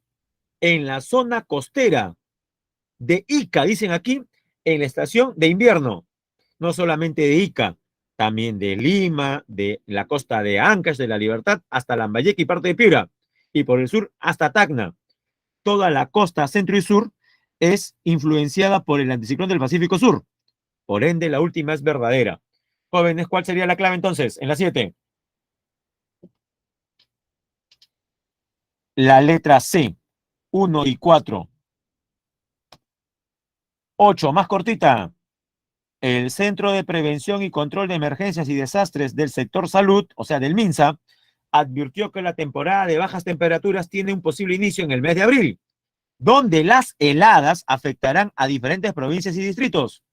en la zona costera de Ica, dicen aquí, en la estación de invierno. No solamente de Ica, también de Lima, de la costa de Ancash, de la Libertad, hasta Lambayeque y parte de Piura, y por el sur hasta Tacna. Toda la costa centro y sur es influenciada por el anticiclón del Pacífico Sur. Por ende, la última es verdadera. Jóvenes, ¿cuál sería la clave entonces? En la 7. La letra C, 1 y 4. 8, más cortita. El Centro de Prevención y Control de Emergencias y Desastres del sector salud, o sea, del MINSA, advirtió que la temporada de bajas temperaturas tiene un posible inicio en el mes de abril, donde las heladas afectarán a diferentes provincias y distritos.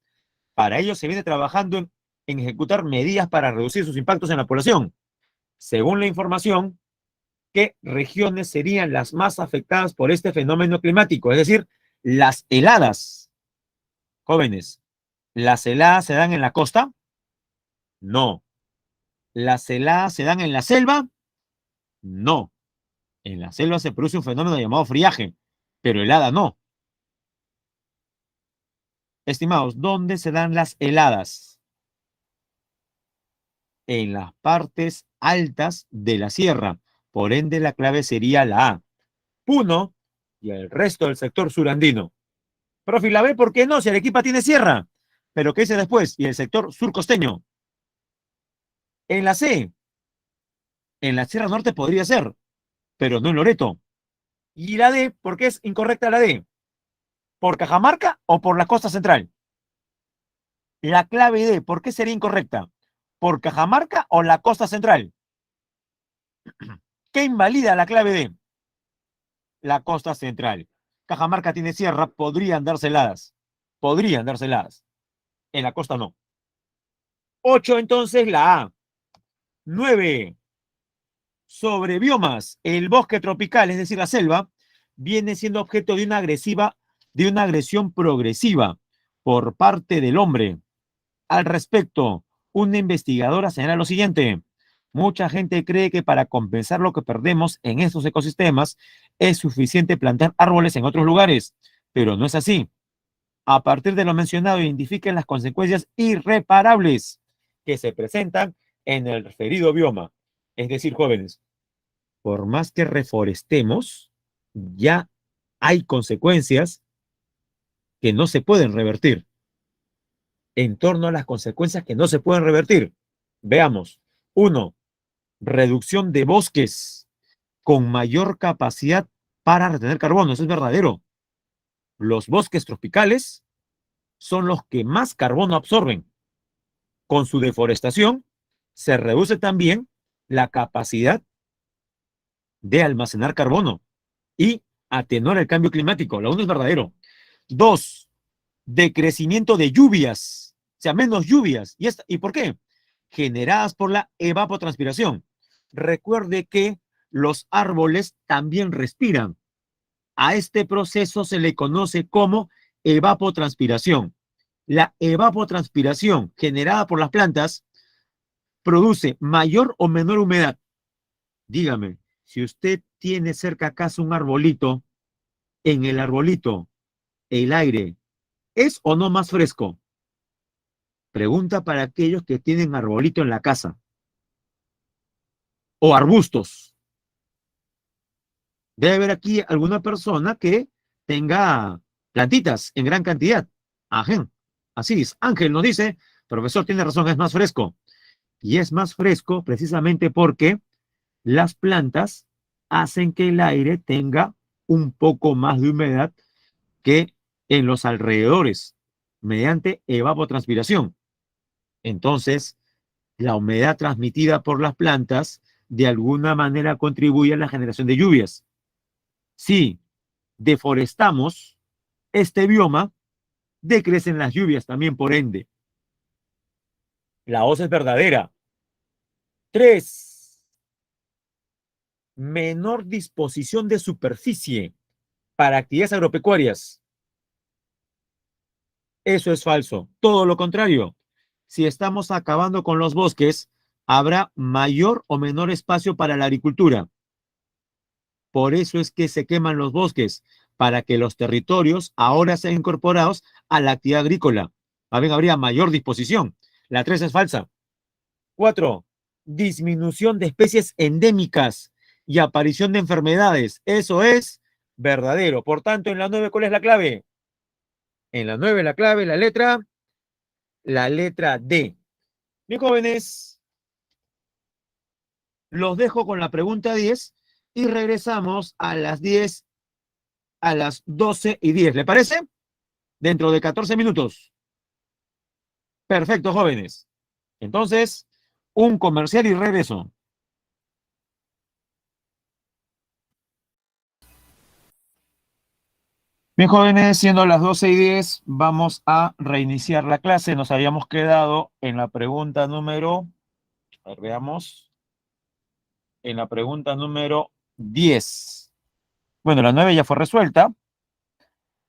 Para ello se viene trabajando en ejecutar medidas para reducir sus impactos en la población. Según la información, ¿qué regiones serían las más afectadas por este fenómeno climático? Es decir, las heladas. Jóvenes, ¿las heladas se dan en la costa? No. ¿Las heladas se dan en la selva? No. En la selva se produce un fenómeno llamado friaje, pero helada no. Estimados, ¿dónde se dan las heladas? En las partes altas de la sierra. Por ende, la clave sería la A. Puno y el resto del sector surandino. Profe, ¿la B por qué no? Si Arequipa tiene sierra. Pero ¿qué dice después? Y el sector surcosteño. En la C, en la Sierra Norte podría ser, pero no en Loreto. Y la D, ¿por qué es incorrecta la D? ¿Por Cajamarca o por la costa central? La clave D, ¿por qué sería incorrecta? ¿Por Cajamarca o la costa central? ¿Qué invalida la clave D? La costa central. Cajamarca tiene sierra, podrían darse heladas. Podrían darse heladas. En la costa no. 8, entonces la A. 9. Sobre biomas, el bosque tropical, es decir, la selva, viene siendo objeto de una agresión progresiva por parte del hombre. Al respecto, una investigadora señala lo siguiente: mucha gente cree que para compensar lo que perdemos en estos ecosistemas es suficiente plantar árboles en otros lugares, pero no es así. A partir de lo mencionado, identifiquen las consecuencias irreparables que se presentan en el referido bioma. Es decir, jóvenes, por más que reforestemos, ya hay consecuencias que no se pueden revertir. En torno a las consecuencias que no se pueden revertir, veamos. 1. Reducción de bosques con mayor capacidad para retener carbono. Eso es verdadero. Los bosques tropicales son los que más carbono absorben. Con su deforestación se reduce también la capacidad de almacenar carbono y atenuar el cambio climático. Lo uno es verdadero. 2. Decrecimiento de lluvias, o sea, menos lluvias. ¿Y por qué? Generadas por la evapotranspiración. Recuerde que los árboles también respiran. A este proceso se le conoce como evapotranspiración. La evapotranspiración generada por las plantas produce mayor o menor humedad. Dígame, si usted tiene cerca acaso un arbolito, en el arbolito el aire ¿es o no más fresco? Pregunta para aquellos que tienen arbolito en la casa o arbustos. Debe haber aquí alguna persona que tenga plantitas en gran cantidad. Ajá. Así es. Ángel nos dice, profesor, tiene razón, es más fresco. Y es más fresco precisamente porque las plantas hacen que el aire tenga un poco más de humedad que en los alrededores mediante evapotranspiración. Entonces, la humedad transmitida por las plantas de alguna manera contribuye a la generación de lluvias. Si deforestamos este bioma, decrecen las lluvias también por ende. La OS es verdadera. 3. Menor disposición de superficie para actividades agropecuarias. Eso es falso. Todo lo contrario. Si estamos acabando con los bosques, habrá mayor o menor espacio para la agricultura. Por eso es que se queman los bosques, para que los territorios ahora sean incorporados a la actividad agrícola. A ver, habría mayor disposición. La 3 es falsa. 4. Disminución de especies endémicas y aparición de enfermedades. Eso es verdadero. Por tanto, en la 9, ¿cuál es la clave? En la 9, la clave, la letra D. Bien, jóvenes, los dejo con la pregunta 10 y regresamos a las 10, a las 12:10. ¿Le parece? Dentro de 14 minutos. Perfecto, jóvenes. Entonces, un comercial y regreso. Bien, jóvenes, siendo las 12:10, vamos a reiniciar la clase. Nos habíamos quedado en la pregunta número, a ver, veamos, en la pregunta número 10. Bueno, la 9 ya fue resuelta.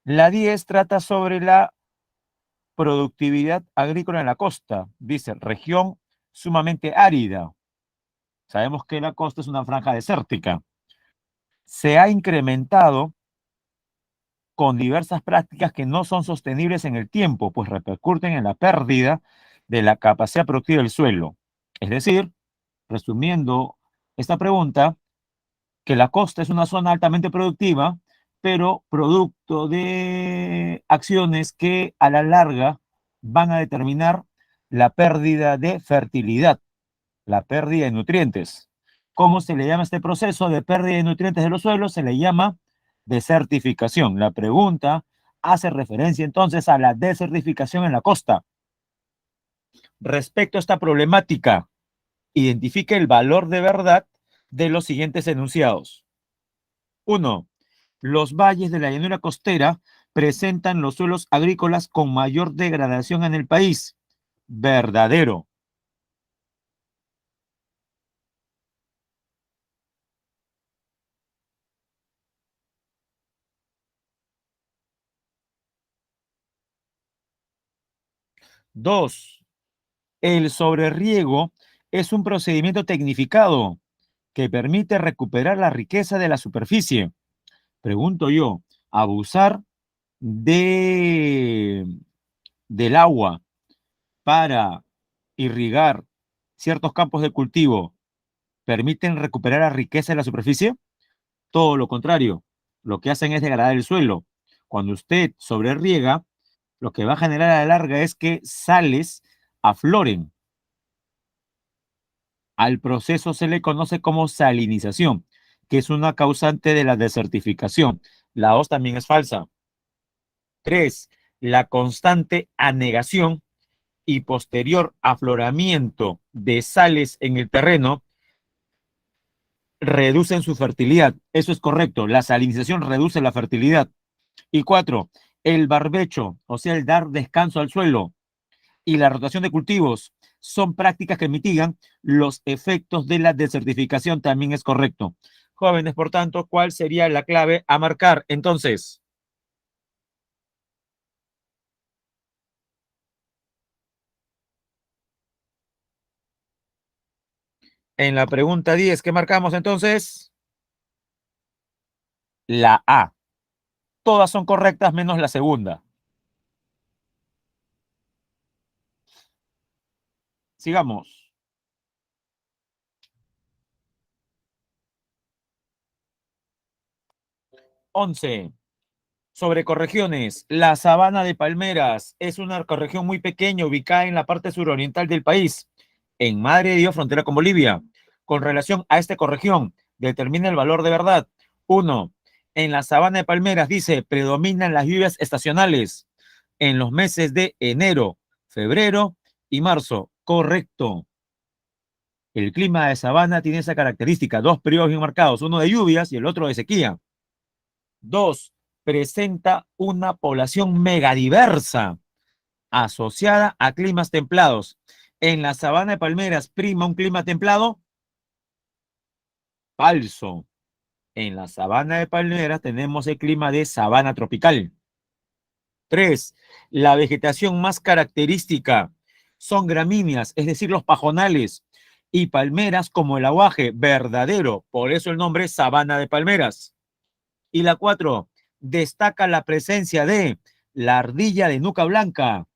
La 10 trata sobre la productividad agrícola en la costa. Dice, región sumamente árida. Sabemos que la costa es una franja desértica. Se ha incrementado con diversas prácticas que no son sostenibles en el tiempo, pues repercuten en la pérdida de la capacidad productiva del suelo. Es decir, resumiendo esta pregunta, que la costa es una zona altamente productiva, pero producto de acciones que a la larga van a determinar la pérdida de fertilidad, la pérdida de nutrientes. ¿Cómo se le llama este proceso de pérdida de nutrientes de los suelos? Se le llama desertificación. La pregunta hace referencia entonces a la desertificación en la costa. Respecto a esta problemática, identifique el valor de verdad de los siguientes enunciados. 1. Los valles de la llanura costera presentan los suelos agrícolas con mayor degradación en el país. Verdadero. 2. El sobreriego es un procedimiento tecnificado que permite recuperar la riqueza de la superficie. Pregunto yo, abusar de, del agua para irrigar ciertos campos de cultivo permiten recuperar la riqueza de la superficie? Todo lo contrario, lo que hacen es degradar el suelo. Cuando usted sobreriega, lo que va a generar a la larga es que sales afloren. Al proceso se le conoce como salinización, que es una causante de la desertificación. La OS también es falsa. 3. La constante anegación y posterior afloramiento de sales en el terreno reducen su fertilidad. Eso es correcto. La salinización reduce la fertilidad. Y 4. El barbecho, o sea, el dar descanso al suelo y la rotación de cultivos son prácticas que mitigan los efectos de la desertificación. También es correcto. Jóvenes, por tanto, ¿cuál sería la clave a marcar? Entonces, en la pregunta 10, ¿qué marcamos entonces? La A. Todas son correctas menos la segunda. Sigamos. 11. Sobre corregiones. La sabana de Palmeras es una corregión muy pequeña ubicada en la parte suroriental del país, en Madre de Dios, frontera con Bolivia. Con relación a esta corregión, determina el valor de verdad. 1. En la sabana de Palmeras dice, predominan las lluvias estacionales en los meses de enero, febrero y marzo. Correcto. El clima de sabana tiene esa característica, dos periodos bien marcados, uno de lluvias y el otro de sequía. 2. Presenta una población megadiversa asociada a climas templados. En la sabana de Palmeras prima un clima templado. Falso. En la sabana de Palmeras tenemos el clima de sabana tropical. 3. La vegetación más característica son gramíneas, es decir, los pajonales, y palmeras como el aguaje verdadero, por eso el nombre sabana de palmeras. Y la 4, destaca la presencia de la ardilla de nuca blanca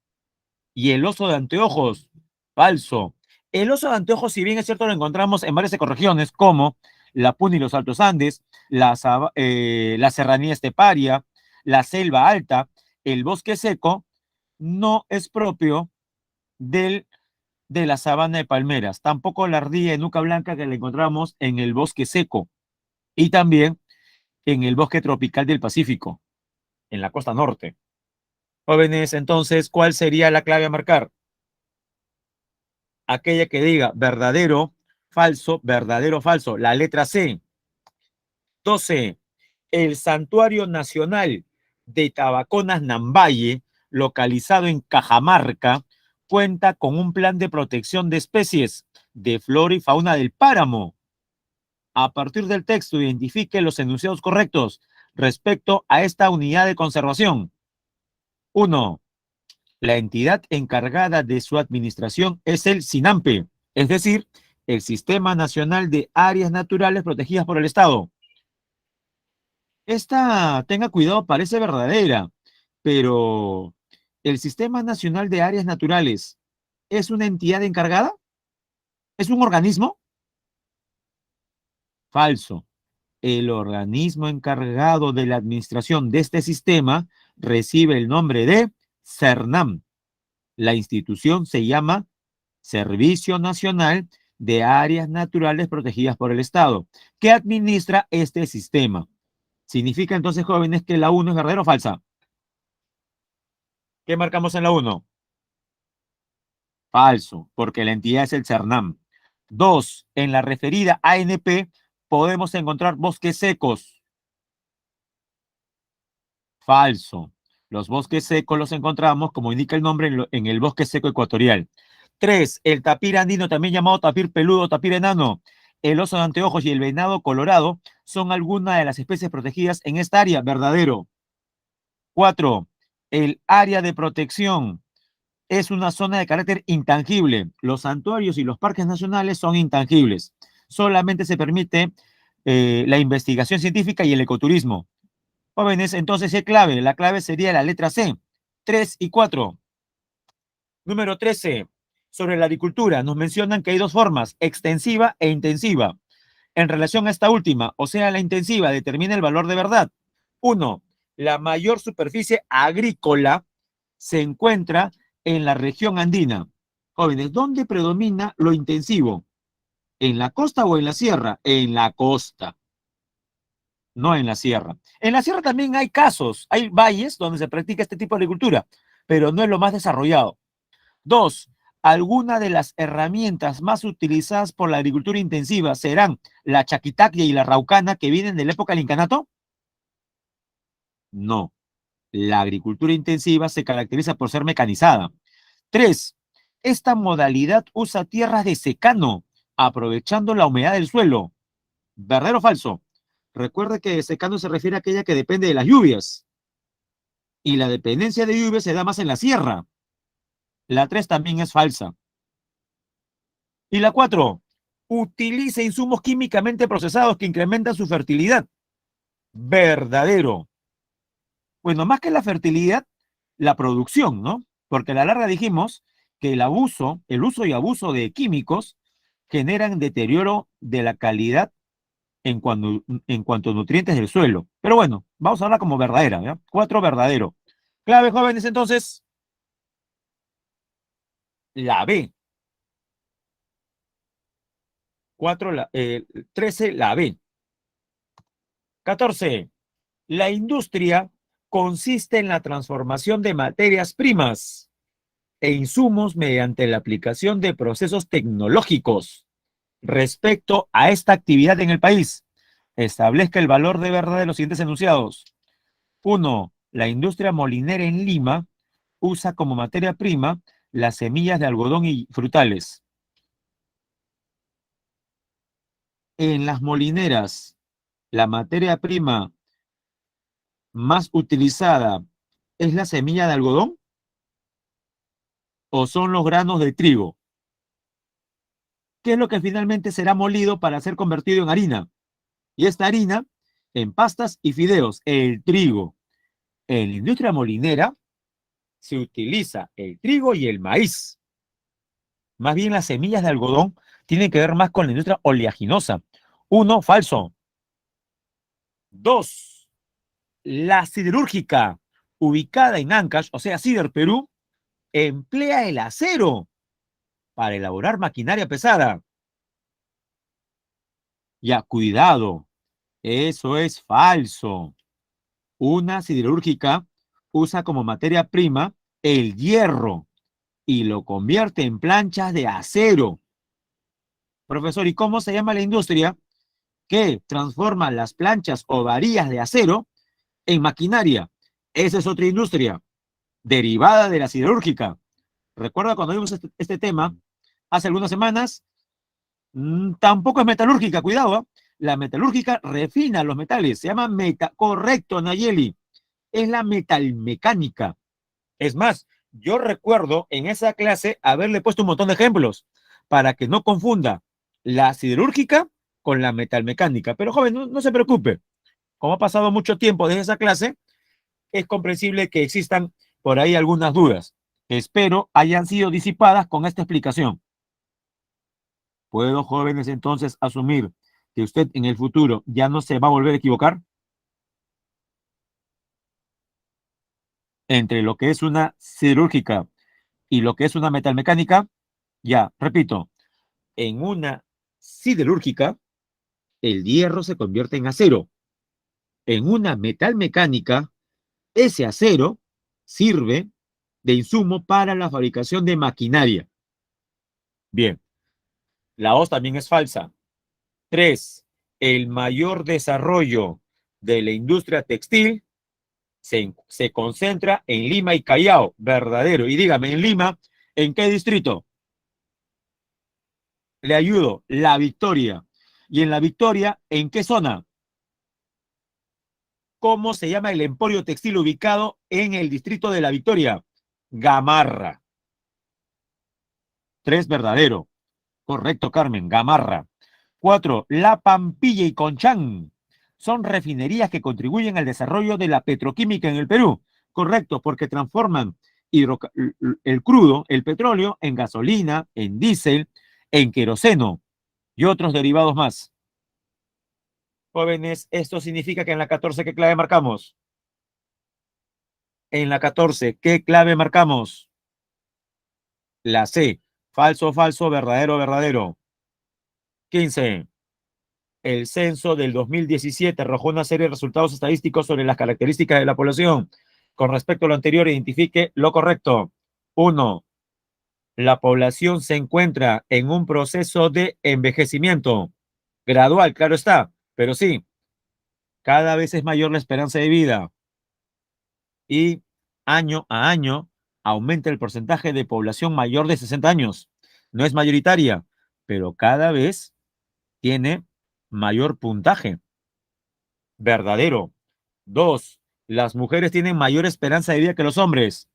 y el oso de anteojos. Falso. El oso de anteojos, si bien es cierto, lo encontramos en varias ecorregiones como la Puna y los Altos Andes, la serranía esteparia, la selva alta, el bosque seco, no es propio del, de la sabana de palmeras. Tampoco la ardilla de nuca blanca que la encontramos en el bosque seco y también en el bosque tropical del Pacífico, en la costa norte. Jóvenes, entonces, ¿cuál sería la clave a marcar? aquella que diga verdadero, falso. La letra C. 12. El Santuario Nacional de Tabaconas Nambaye, localizado en Cajamarca, cuenta con un plan de protección de especies de flora y fauna del páramo. A partir del texto, identifique los enunciados correctos respecto a esta unidad de conservación. 1. La entidad encargada de su administración es el SINAMPE, es decir, el Sistema Nacional de Áreas Naturales Protegidas por el Estado. Esta, tenga cuidado, parece verdadera, pero ¿el Sistema Nacional de Áreas Naturales es una entidad encargada? ¿Es un organismo? Falso. El organismo encargado de la administración de este sistema recibe el nombre de CERNAM. La institución se llama Servicio Nacional de Áreas Naturales Protegidas por el Estado, que administra este sistema. ¿Significa entonces, jóvenes, que la 1 es verdadera o falsa? ¿Qué marcamos en la 1? Falso, porque la entidad es el CERNAM. 2. En la referida ANP podemos encontrar bosques secos. Falso. Los bosques secos los encontramos, como indica el nombre, en el bosque seco ecuatorial. 3. El tapir andino, también llamado tapir peludo, tapir enano, el oso de anteojos y el venado colorado son algunas de las especies protegidas en esta área. Verdadero. 4. El área de protección es una zona de carácter intangible. Los santuarios y los parques nacionales son intangibles. Solamente se permite la investigación científica y el ecoturismo. Jóvenes, entonces, ¿qué clave? La clave sería la letra C, 3 y 4. Número 13. Sobre la agricultura, nos mencionan que hay dos formas, extensiva e intensiva. En relación a esta última, o sea, la intensiva, determina el valor de verdad. 1. La mayor superficie agrícola se encuentra en la región andina. Jóvenes, ¿dónde predomina lo intensivo? ¿En la costa o en la sierra? En la costa, no en la sierra. En la sierra también hay casos, hay valles donde se practica este tipo de agricultura, pero no es lo más desarrollado. 2. Algunas de las herramientas más utilizadas por la agricultura intensiva serán la chaquitacya y la raucana que vienen de la época del incanato. No. La agricultura intensiva se caracteriza por ser mecanizada. 3. Esta modalidad usa tierras de secano, aprovechando la humedad del suelo. ¿Verdadero o falso? Recuerde que secano se refiere a aquella que depende de las lluvias. Y la dependencia de lluvias se da más en la sierra. La 3 también es falsa. Y la 4, utiliza insumos químicamente procesados que incrementan su fertilidad. Verdadero. Bueno, más que la fertilidad, la producción, ¿no? Porque a la larga dijimos que el uso y abuso de químicos generan deterioro de la calidad en cuanto a nutrientes del suelo. Pero bueno, vamos a hablar como verdadera, ¿ya? 4, verdadero. Clave, jóvenes, entonces, la B. 4, 13, la B. 14. La industria consiste en la transformación de materias primas e insumos mediante la aplicación de procesos tecnológicos. Respecto a esta actividad en el país, establezca el valor de verdad de los siguientes enunciados. 1. La industria molinera en Lima usa como materia prima las semillas de algodón y frutales. En las molineras, la materia prima más utilizada es la semilla de algodón o son los granos de trigo. ¿Qué es lo que finalmente será molido para ser convertido en harina? Y esta harina en pastas y fideos, el trigo. En la industria molinera se utiliza el trigo y el maíz. Más bien las semillas de algodón tienen que ver más con la industria oleaginosa. 1, falso. 2, la siderúrgica, ubicada en Ancash, o sea, Sider Perú, emplea el acero para elaborar maquinaria pesada. Ya, cuidado, eso es falso. Una siderúrgica usa como materia prima el hierro y lo convierte en planchas de acero. Profesor, ¿y cómo se llama la industria que transforma las planchas o varillas de acero en maquinaria? Esa es otra industria derivada de la siderúrgica. Recuerda cuando vimos este tema hace algunas semanas. Tampoco es metalúrgica, cuidado, ¿eh? La metalúrgica refina los metales, se llama correcto, Nayeli, es la metalmecánica. Es más, yo recuerdo en esa clase haberle puesto un montón de ejemplos para que no confunda la siderúrgica con la metalmecánica. Pero joven, no se preocupe, como ha pasado mucho tiempo desde esa clase, es comprensible que existan por ahí algunas dudas. Espero hayan sido disipadas con esta explicación. ¿Puedo, jóvenes, entonces asumir que usted en el futuro ya no se va a volver a equivocar entre lo que es una cirúrgica y lo que es una metalmecánica? Ya, repito, en una siderúrgica, el hierro se convierte en acero. En una metalmecánica, ese acero sirve de insumo para la fabricación de maquinaria. Bien, la OS también es falsa. 3. El mayor desarrollo de la industria textil se concentra en Lima y Callao. Verdadero. Y dígame, en Lima, ¿en qué distrito? Le ayudo. La Victoria. Y en La Victoria, ¿en qué zona? ¿Cómo se llama el emporio textil ubicado en el distrito de La Victoria? Gamarra. 3, verdadero. Correcto, Carmen. Gamarra. 4. La Pampilla y Conchán son refinerías que contribuyen al desarrollo de la petroquímica en el Perú. Correcto, porque transforman el crudo, el petróleo, en gasolina, en diésel, en queroseno y otros derivados más. Jóvenes, esto significa que en la 14, ¿qué clave marcamos? En la 14, ¿qué clave marcamos? La C. Falso, falso, verdadero, verdadero. 15. El censo del 2017 arrojó una serie de resultados estadísticos sobre las características de la población. Con respecto a lo anterior, identifique lo correcto. 1. La población se encuentra en un proceso de envejecimiento gradual, claro está, pero sí, cada vez es mayor la esperanza de vida y año a año aumenta el porcentaje de población mayor de 60 años. No es mayoritaria, pero cada vez tiene mayor puntaje. Verdadero. 2. Las mujeres tienen mayor esperanza de vida que los hombres.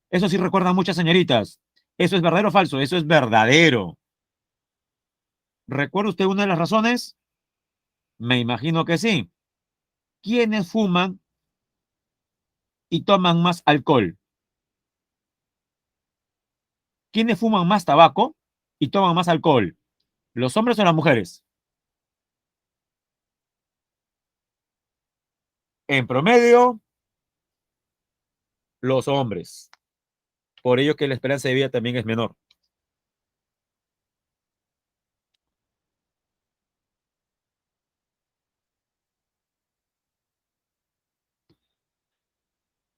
Eso sí recuerdan muchas señoritas. ¿Eso es verdadero o falso? Eso es verdadero. ¿Recuerda usted una de las razones? Me imagino que sí. ¿Quiénes fuman y toman más alcohol? ¿Quiénes fuman más tabaco y toman más alcohol? ¿Los hombres o las mujeres? En promedio, los hombres. Por ello que la esperanza de vida también es menor.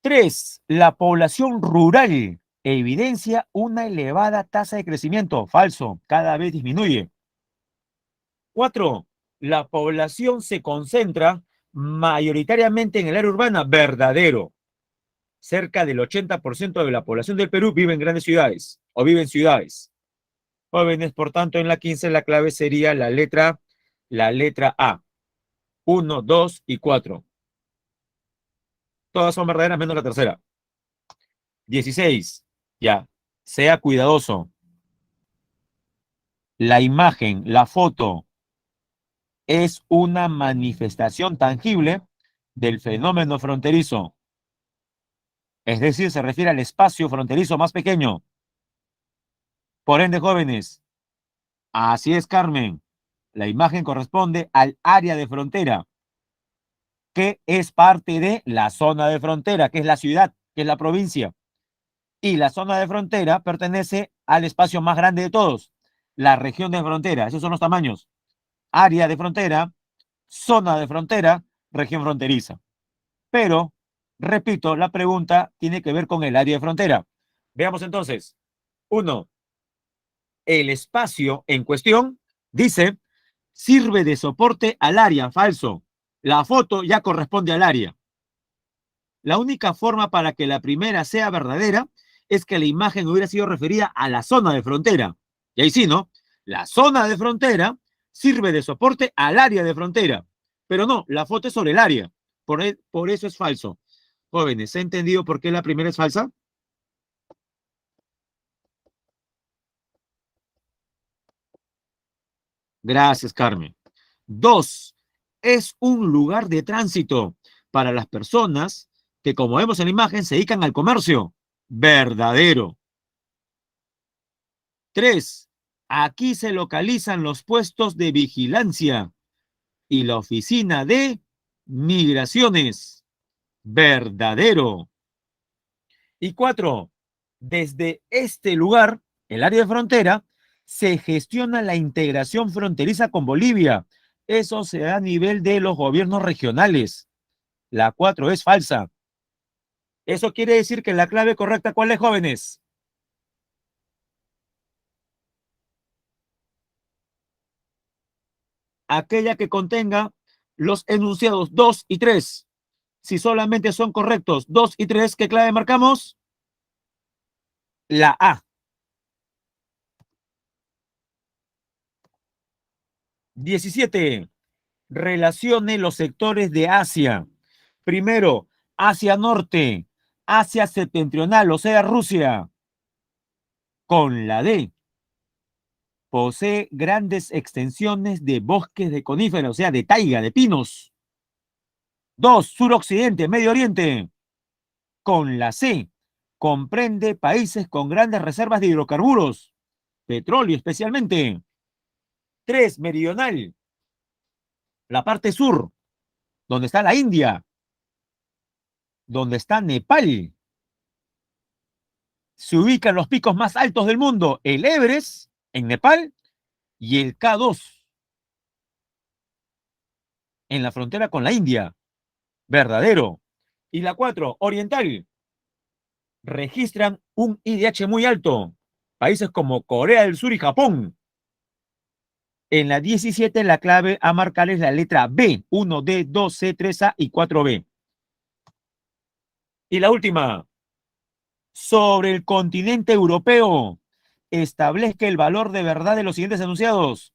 3. La población rural evidencia una elevada tasa de crecimiento. Falso, cada vez disminuye. 4. La población se concentra mayoritariamente en el área urbana. Verdadero. Cerca del 80% de la población del Perú vive en grandes ciudades o vive en ciudades. Jóvenes, por tanto, en la 15 la clave sería la letra A. 1, 2 y 4. Todas son verdaderas menos la tercera. 16. Ya. Sea cuidadoso. La imagen, la foto, es una manifestación tangible del fenómeno fronterizo. Es decir, se refiere al espacio fronterizo más pequeño. Por ende, jóvenes, así es, Carmen. La imagen corresponde al área de frontera, que es parte de la zona de frontera, que es la ciudad, que es la provincia. Y la zona de frontera pertenece al espacio más grande de todos, la región de frontera. Esos son los tamaños. Área de frontera, zona de frontera, región fronteriza. Pero, repito, la pregunta tiene que ver con el área de frontera. Veamos entonces. Uno, el espacio en cuestión, dice, sirve de soporte al área. Falso. La foto ya corresponde al área. La única forma para que la primera sea verdadera es que la imagen hubiera sido referida a la zona de frontera. Y ahí sí, ¿no? La zona de frontera sirve de soporte al área de frontera. Pero no, la foto es sobre el área. Por eso es falso. Jóvenes, ¿se ha entendido por qué la primera es falsa? Gracias, Carmen. Dos, es un lugar de tránsito para las personas que, como vemos en la imagen, se dedican al comercio. Verdadero. Tres, aquí se localizan los puestos de vigilancia y la oficina de migraciones. Verdadero. Y cuatro, desde este lugar, el área de frontera, se gestiona la integración fronteriza con Bolivia. Eso se da a nivel de los gobiernos regionales. La cuatro es falsa. Eso quiere decir que la clave correcta, ¿cuál es, jóvenes? Aquella que contenga los enunciados 2 y 3. Si solamente son correctos 2 y 3, ¿qué clave marcamos? La A. 17. Relacione los sectores de Asia. Primero, Asia Norte, Asia Septentrional, o sea, Rusia, con la D. Posee grandes extensiones de bosques de coníferas, o sea, de taiga, de pinos. Dos, Suroccidente, Medio Oriente, con la C. Comprende países con grandes reservas de hidrocarburos, petróleo especialmente. Tres, Meridional, la parte sur, donde está la India, donde está Nepal. Se ubican los picos más altos del mundo, el Everest en Nepal y el K2 en la frontera con la India. Verdadero. Y la 4, Oriental, registran un IDH muy alto. Países como Corea del Sur y Japón. En la 17, la clave a marcar es la letra B. 1D, 2C, 3A y 4B. Y la última, sobre el continente europeo, establezca el valor de verdad de los siguientes enunciados.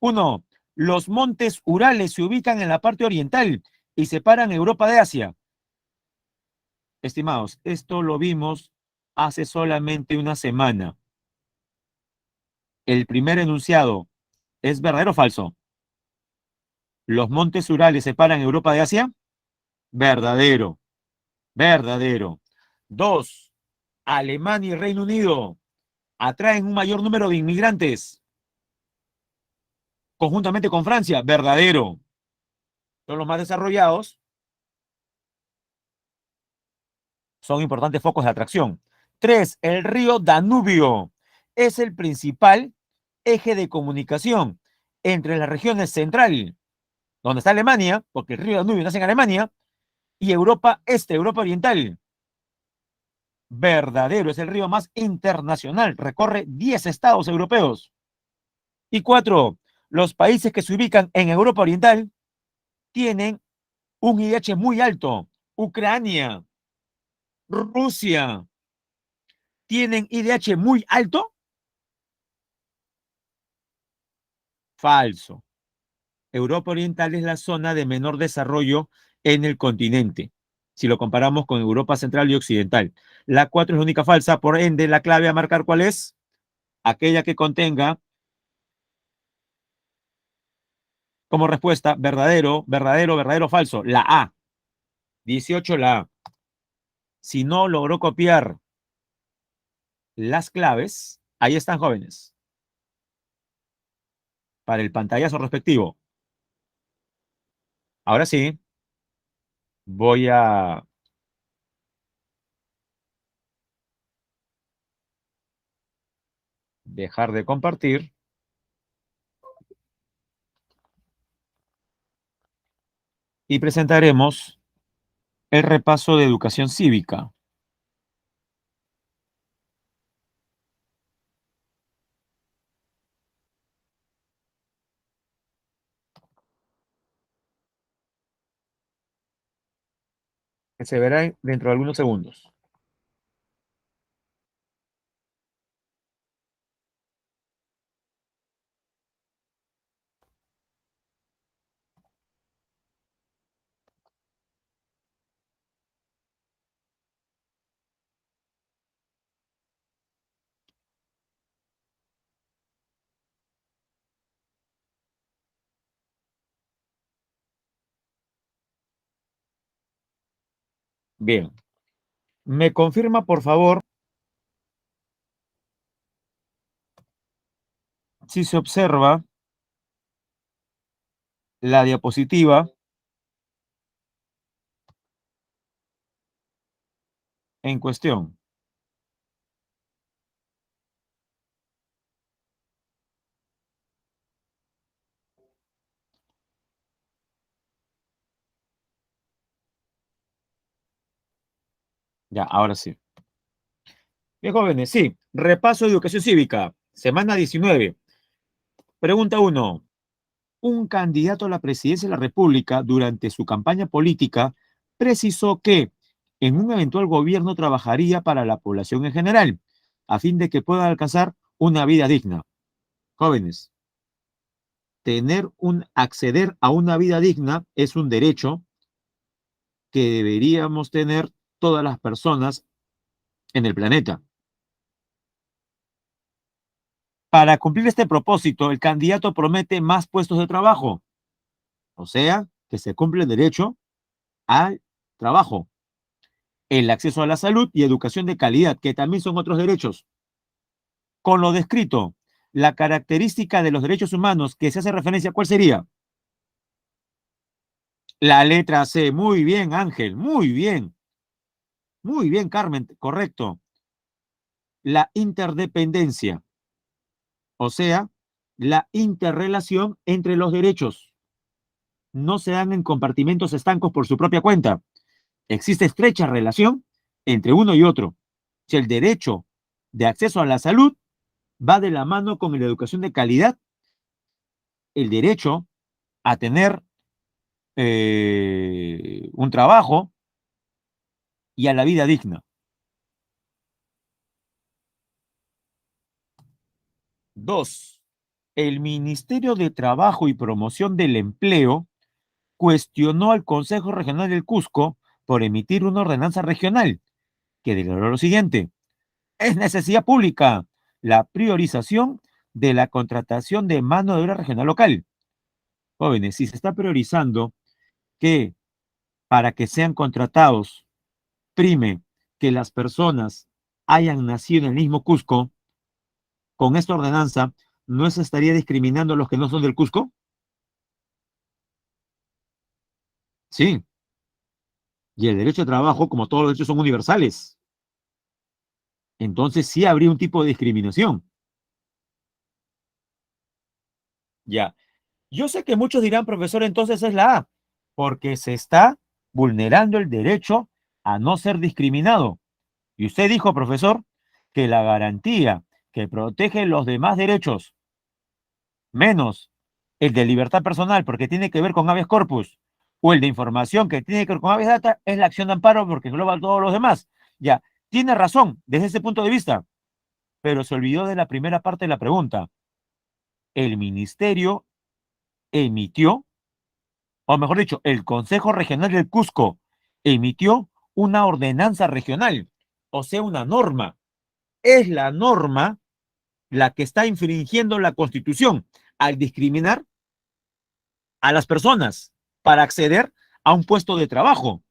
Uno, los montes Urales se ubican en la parte oriental y separan Europa de Asia. Estimados, esto lo vimos hace solamente una semana. El primer enunciado, ¿es verdadero o falso? ¿Los montes Urales separan Europa de Asia? Verdadero, verdadero. Dos, Alemania y Reino Unido atraen un mayor número de inmigrantes conjuntamente con Francia. Verdadero. Son los más desarrollados, son importantes focos de atracción. Tres, el río Danubio es el principal eje de comunicación entre las regiones central, donde está Alemania, porque el río Danubio nace en Alemania, y Europa Este, Europa Oriental. Verdadero, es el río más internacional, recorre 10 estados europeos. Y cuatro, los países que se ubican en Europa Oriental tienen un IDH muy alto. Ucrania, Rusia, ¿tienen IDH muy alto? Falso. Europa Oriental es la zona de menor desarrollo en el continente, si lo comparamos con Europa Central y Occidental. La 4 es la única falsa, por ende, la clave a marcar, ¿cuál es? Aquella que contenga como respuesta verdadero, verdadero, verdadero, falso. La A. 18, la A. Si no logró copiar las claves, ahí están, jóvenes, para el pantallazo respectivo. Ahora sí, voy a dejar de compartir y presentaremos el repaso de educación cívica. que se verá dentro de algunos segundos. Bien, me confirma por favor si se observa la diapositiva en cuestión. Ya, ahora sí. Bien, jóvenes, sí. Repaso de educación cívica, semana 19. Pregunta 1. Un candidato a la presidencia de la República durante su campaña política precisó que en un eventual gobierno trabajaría para la población en general, a fin de que puedan alcanzar una vida digna. Jóvenes, acceder a una vida digna es un derecho que deberíamos tener todas las personas en el planeta. Para cumplir este propósito, el candidato promete más puestos de trabajo, o sea, que se cumple el derecho al trabajo, el acceso a la salud y educación de calidad, que también son otros derechos. Con lo descrito, la característica de los derechos humanos que se hace referencia, ¿cuál sería? La letra C. Muy bien, Ángel, muy bien. Muy bien, Carmen, correcto. La interdependencia, o sea, la interrelación entre los derechos. No se dan en compartimentos estancos por su propia cuenta. Existe estrecha relación entre uno y otro. Si el derecho de acceso a la salud va de la mano con la educación de calidad, el derecho a tener un trabajo y a la vida digna. 2. El Ministerio de Trabajo y Promoción del Empleo cuestionó al Consejo Regional del Cusco por emitir una ordenanza regional que declaró lo siguiente: es necesidad pública la priorización de la contratación de mano de obra regional local. Jóvenes, si se está priorizando que para que sean contratados prime que las personas hayan nacido en el mismo Cusco, con esta ordenanza, ¿no se estaría discriminando a los que no son del Cusco? Sí, y el derecho de trabajo, como todos los derechos, son universales. Entonces sí habría un tipo de discriminación. Ya. Yo sé que muchos dirán, profesor, entonces es la A, porque se está vulnerando el derecho a no ser discriminado. Y usted dijo, profesor, que la garantía que protege los demás derechos, menos el de libertad personal, porque tiene que ver con habeas corpus, o el de información, que tiene que ver con habeas data, es la acción de amparo, porque engloba a todos los demás. Ya, tiene razón desde ese punto de vista, pero se olvidó de la primera parte de la pregunta. El ministerio emitió, o mejor dicho, el Consejo Regional del Cusco emitió una ordenanza regional, o sea, una norma. Es la norma la que está infringiendo la Constitución al discriminar a las personas para acceder a un puesto de trabajo.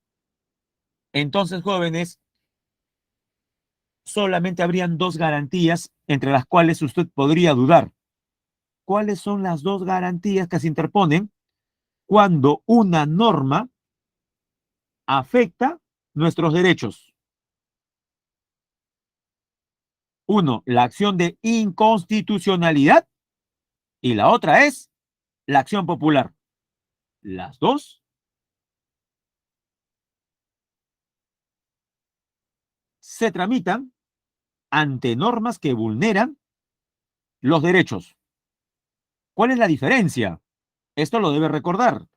Entonces, jóvenes, solamente habrían dos garantías entre las cuales usted podría dudar. ¿Cuáles son las dos garantías que se interponen cuando una norma afecta nuestros derechos? Uno, la acción de inconstitucionalidad, y la otra es la acción popular. Las dos se tramitan ante normas que vulneran los derechos. ¿Cuál es la diferencia? Esto lo debe recordar.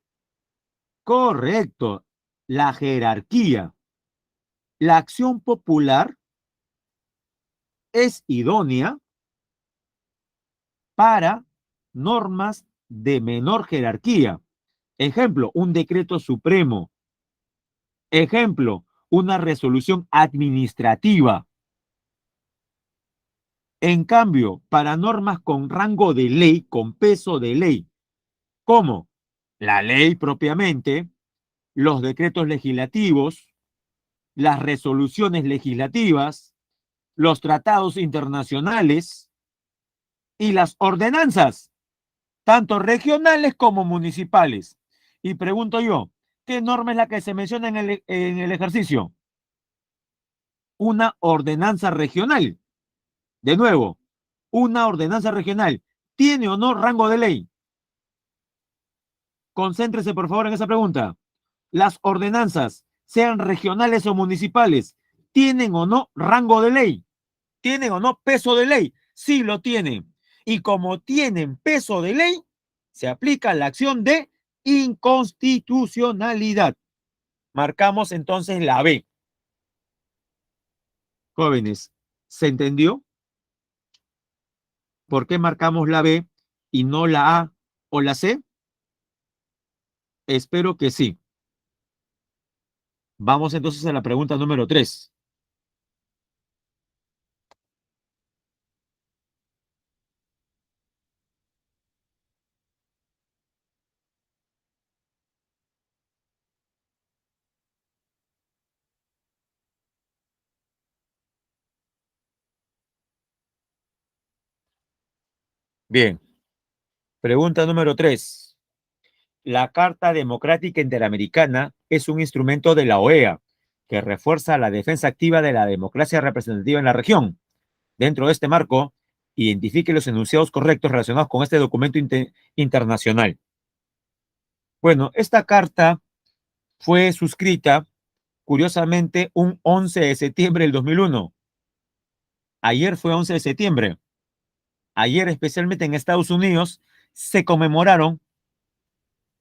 Correcto. La jerarquía. La acción popular es idónea para normas de menor jerarquía. Ejemplo, un decreto supremo. Ejemplo, una resolución administrativa. En cambio, para normas con rango de ley, con peso de ley, como la ley propiamente, los decretos legislativos, las resoluciones legislativas, los tratados internacionales y las ordenanzas, tanto regionales como municipales. Y pregunto yo, ¿qué norma es la que se menciona en el ejercicio? Una ordenanza regional. De nuevo, una ordenanza regional, ¿tiene o no rango de ley? Concéntrese, por favor, en esa pregunta. Las ordenanzas, sean regionales o municipales, ¿tienen o no rango de ley? ¿Tienen o no peso de ley? Sí lo tienen. Y como tienen peso de ley, se aplica la acción de inconstitucionalidad. Marcamos entonces la B. Jóvenes, ¿se entendió por qué marcamos la B y no la A o la C? Espero que sí. Vamos entonces a la pregunta número 3. Bien, pregunta número 3. La Carta Democrática Interamericana es un instrumento de la OEA que refuerza la defensa activa de la democracia representativa en la región. Dentro de este marco, identifique los enunciados correctos relacionados con este documento internacional. Bueno, esta carta fue suscrita, curiosamente, un 11 de septiembre del 2001. Ayer fue 11 de septiembre. Ayer, especialmente en Estados Unidos, se conmemoraron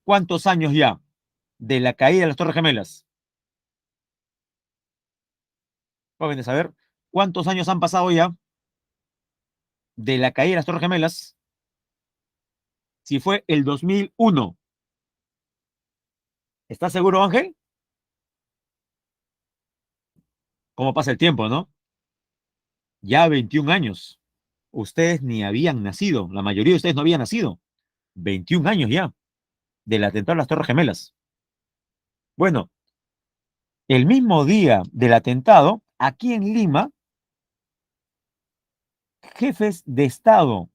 ¿cuántos años ya de la caída de las Torres Gemelas? Jóvenes, a ver, ¿cuántos años han pasado ya de la caída de las Torres Gemelas? Si fue el 2001. ¿Estás seguro, Ángel? ¿Cómo pasa el tiempo, no? Ya 21 años. Ustedes ni habían nacido. La mayoría de ustedes no habían nacido. 21 años ya del atentado a las Torres Gemelas. Bueno, el mismo día del atentado, aquí en Lima, jefes de Estado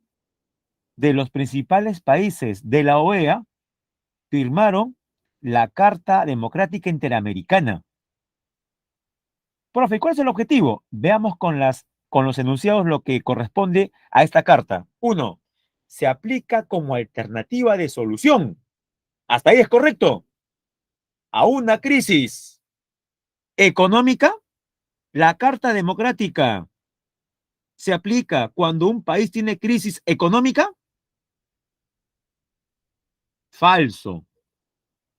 de los principales países de la OEA firmaron la Carta Democrática Interamericana. Profe, ¿cuál es el objetivo? Veamos con los enunciados lo que corresponde a esta carta. Uno, se aplica como alternativa de solución. Hasta ahí es correcto. A una crisis económica, la Carta Democrática se aplica cuando un país tiene crisis económica. Falso.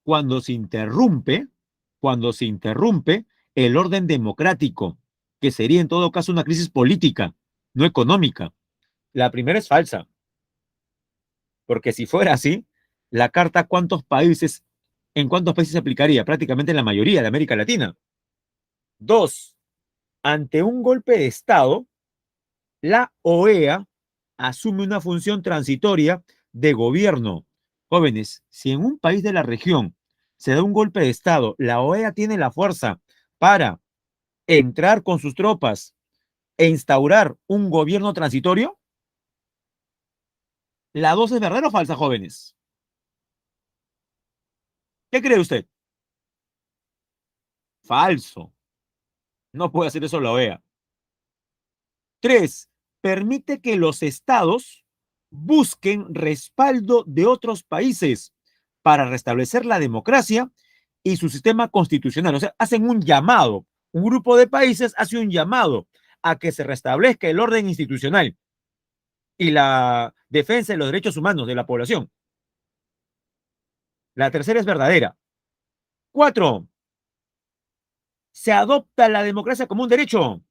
Cuando se interrumpe, cuando se interrumpe el orden democrático, que sería en todo caso una crisis política, no económica. La primera es falsa, porque si fuera así, la carta en cuántos países se aplicaría? Prácticamente en la mayoría de América Latina. Dos, ante un golpe de Estado, la OEA asume una función transitoria de gobierno. Jóvenes, si en un país de la región se da un golpe de Estado, la OEA tiene la fuerza para entrar con sus tropas e instaurar un gobierno transitorio. ¿La dos es verdadera o falsa, jóvenes? ¿Qué cree usted? Falso. No puede hacer eso la OEA. Tres, permite que los estados busquen respaldo de otros países para restablecer la democracia y su sistema constitucional. O sea, hacen un llamado. Un grupo de países hace un llamado a que se restablezca el orden institucional y la defensa de los derechos humanos de la población. La tercera es verdadera. Cuatro, Se adopta la democracia como un derecho,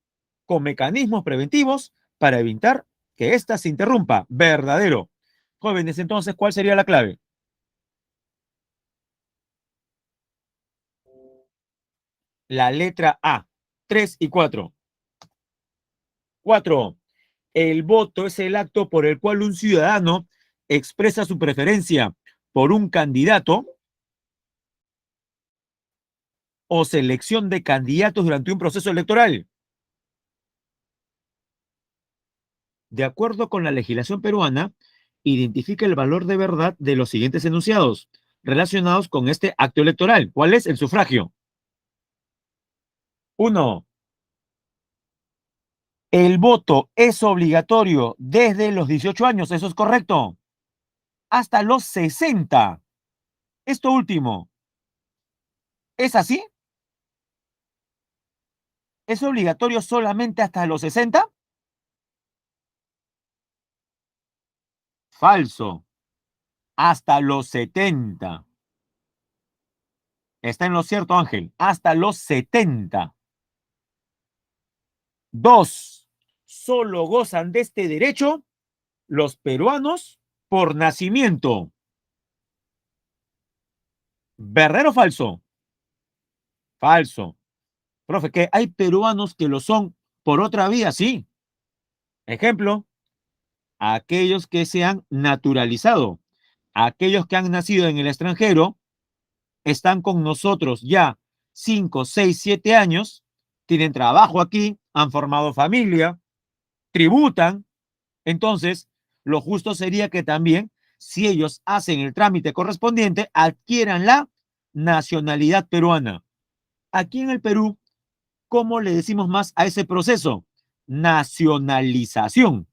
con mecanismos preventivos para evitar que ésta se interrumpa. Verdadero. Jóvenes, entonces, ¿cuál sería la clave? La letra A. 3 y 4. 4. El voto es el acto por el cual un ciudadano expresa su preferencia por un candidato o selección de candidatos durante un proceso electoral. De acuerdo con la legislación peruana, identifica el valor de verdad de los siguientes enunciados relacionados con este acto electoral. ¿Cuál es el sufragio? 1. El voto es obligatorio desde los 18 años, eso es correcto, hasta los 60. Esto último, ¿es así? ¿Es obligatorio solamente hasta los 60? Falso, hasta los 70. Está en lo cierto, Ángel, hasta los 70. 2. Solo gozan de este derecho los peruanos por nacimiento. ¿Verdadero o falso? Falso. Profe, que hay peruanos que lo son por otra vía, sí. Ejemplo, aquellos que se han naturalizado, aquellos que han nacido en el extranjero, están con nosotros ya 5, 6, 7 años, tienen trabajo aquí, han formado familia, tributan. Entonces, lo justo sería que también, si ellos hacen el trámite correspondiente, adquieran la nacionalidad peruana. Aquí en el Perú, ¿cómo le decimos más a ese proceso? Nacionalización.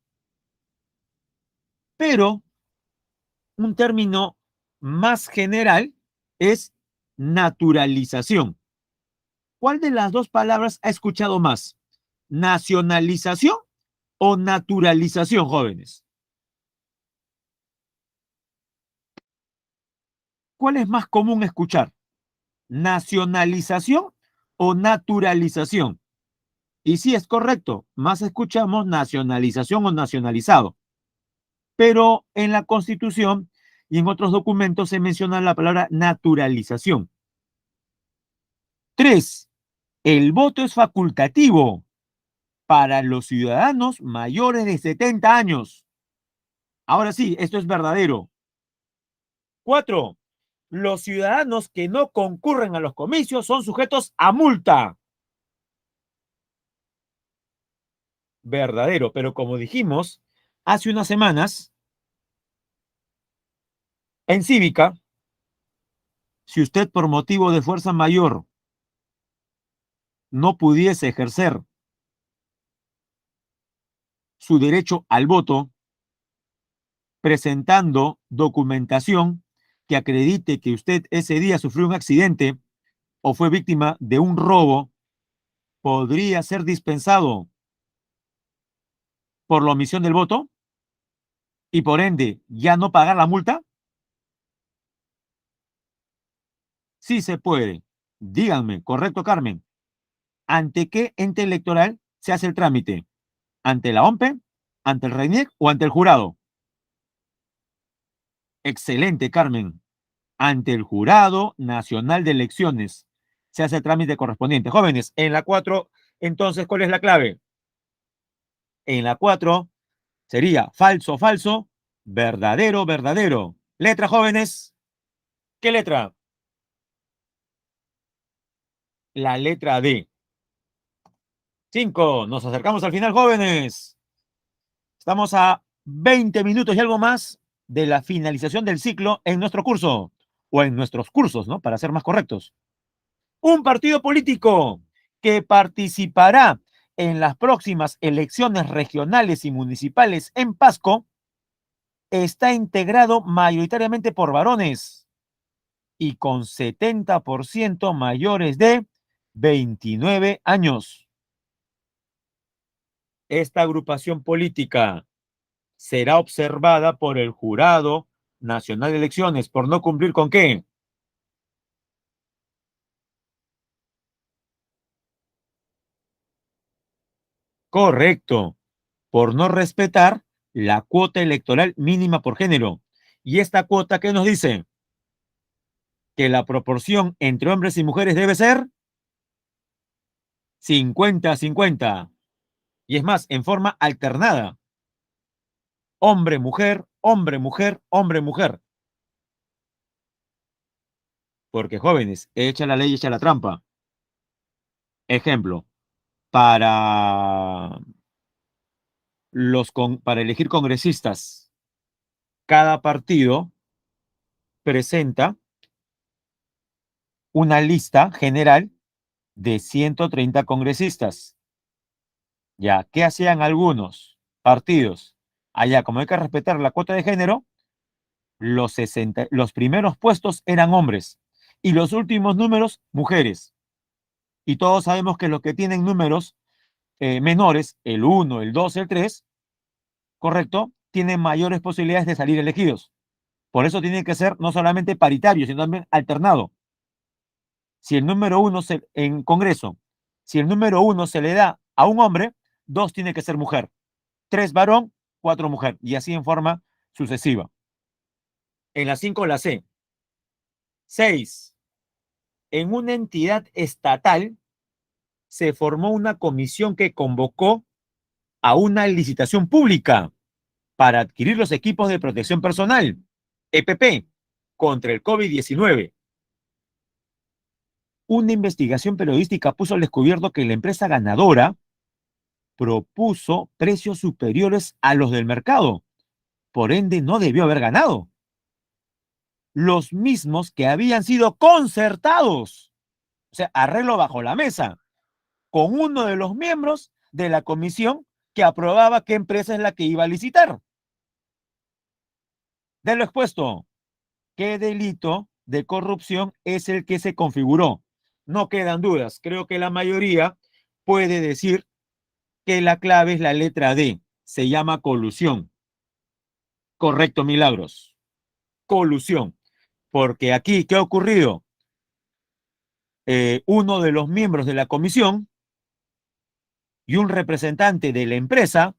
Pero un término más general es naturalización. ¿Cuál de las dos palabras ha escuchado más? ¿Nacionalización o naturalización, jóvenes? ¿Cuál es más común escuchar? ¿Nacionalización o naturalización? Y sí, es correcto, más escuchamos nacionalización o nacionalizado. Pero en la Constitución y en otros documentos se menciona la palabra naturalización. 3. El voto es facultativo para los ciudadanos mayores de 70 años. Ahora sí, esto es verdadero. 4. Los ciudadanos que no concurren a los comicios son sujetos a multa. Verdadero, pero como dijimos hace unas semanas, en cívica, si usted por motivo de fuerza mayor no pudiese ejercer su derecho al voto, presentando documentación que acredite que usted ese día sufrió un accidente o fue víctima de un robo, podría ser dispensado por la omisión del voto y por ende ya no pagar la multa. Sí se puede. Díganme, correcto, Carmen. ¿Ante qué ente electoral se hace el trámite? ¿Ante la OMPE, ante el RENIEC o ante el jurado? Excelente, Carmen. Ante el Jurado Nacional de Elecciones se hace el trámite correspondiente. Jóvenes, en la 4, entonces, ¿cuál es la clave? En la 4 sería falso, falso, verdadero, verdadero. Letra, jóvenes. ¿Qué letra? La letra D. 5. Nos acercamos al final, jóvenes. Estamos a 20 minutos y algo más de la finalización del ciclo en nuestro curso, o en nuestros cursos, ¿no? Para ser más correctos. Un partido político que participará en las próximas elecciones regionales y municipales en Pasco está integrado mayoritariamente por varones y con 70% mayores de 29 años. Esta agrupación política será observada por el Jurado Nacional de Elecciones por no cumplir con ¿qué? Correcto. Por no respetar la cuota electoral mínima por género. Y esta cuota, ¿qué nos dice? Que la proporción entre hombres y mujeres debe ser 50-50. Y es más, en forma alternada. Hombre, mujer, hombre, mujer, hombre, mujer. Porque jóvenes, echa la ley, echa la trampa. Ejemplo, para para elegir congresistas, cada partido presenta una lista general de 130 congresistas. Ya, ¿qué hacían algunos partidos? Allá, como hay que respetar la cuota de género, los primeros puestos eran hombres y los últimos números, mujeres. Y todos sabemos que los que tienen números menores, el 1, el 2, el 3, correcto, tienen mayores posibilidades de salir elegidos. Por eso tiene que ser no solamente paritario, sino también alternado. Si el número uno en Congreso, si el número uno se le da a un hombre, dos tiene que ser mujer, tres varón, cuatro mujer, y así en forma sucesiva. En la 5 la C. 6. En una entidad estatal se formó una comisión que convocó a una licitación pública para adquirir los equipos de protección personal, EPP, contra el COVID-19. Una investigación periodística puso al descubierto que la empresa ganadora propuso precios superiores a los del mercado. Por ende, no debió haber ganado. Los mismos que habían sido concertados, o sea, arreglo bajo la mesa, con uno de los miembros de la comisión que aprobaba qué empresa es la que iba a licitar. De lo expuesto, ¿qué delito de corrupción es el que se configuró? No quedan dudas. Creo que la mayoría puede decir que la clave es la letra D. Se llama colusión. Correcto, Milagros. Colusión. Porque aquí, ¿qué ha ocurrido? Uno de los miembros de la comisión y un representante de la empresa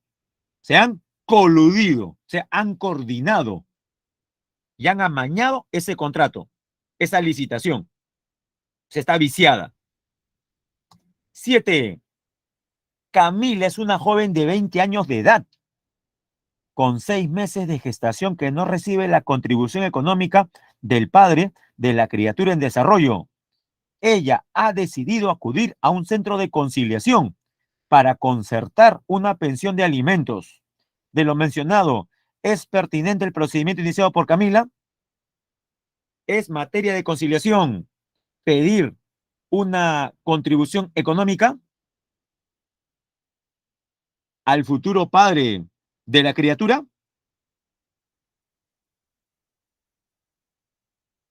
se han coludido, se han coordinado y han amañado ese contrato, esa licitación. Se está viciada. 7. Camila es una joven de 20 años de edad, con 6 meses de gestación que no recibe la contribución económica del padre de la criatura en desarrollo. Ella ha decidido acudir a un centro de conciliación para concertar una pensión de alimentos. De lo mencionado, ¿es pertinente el procedimiento iniciado por Camila? Es materia de conciliación pedir una contribución económica al futuro padre de la criatura.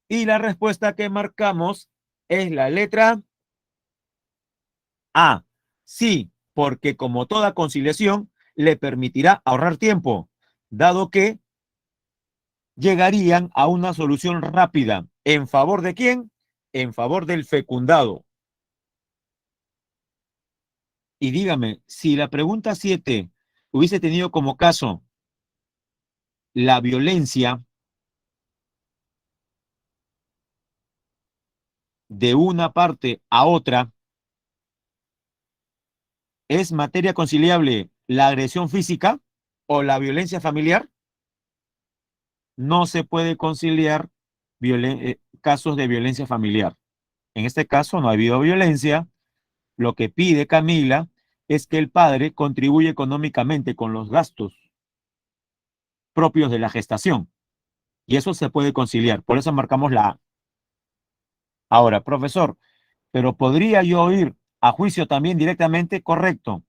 Y la respuesta que marcamos es la letra A. Sí, porque como toda conciliación le permitirá ahorrar tiempo, dado que llegarían a una solución rápida. ¿En favor de quién? En favor del fecundado. Y dígame, si la pregunta 7 hubiese tenido como caso la violencia de una parte a otra, ¿es materia conciliable la agresión física o la violencia familiar? No se puede conciliar casos de violencia familiar. En este caso no ha habido violencia. Lo que pide Camila es que el padre contribuya económicamente con los gastos propios de la gestación. Y eso se puede conciliar. Por eso marcamos la A. Ahora, profesor, pero ¿podría yo ir a juicio también directamente? Correcto.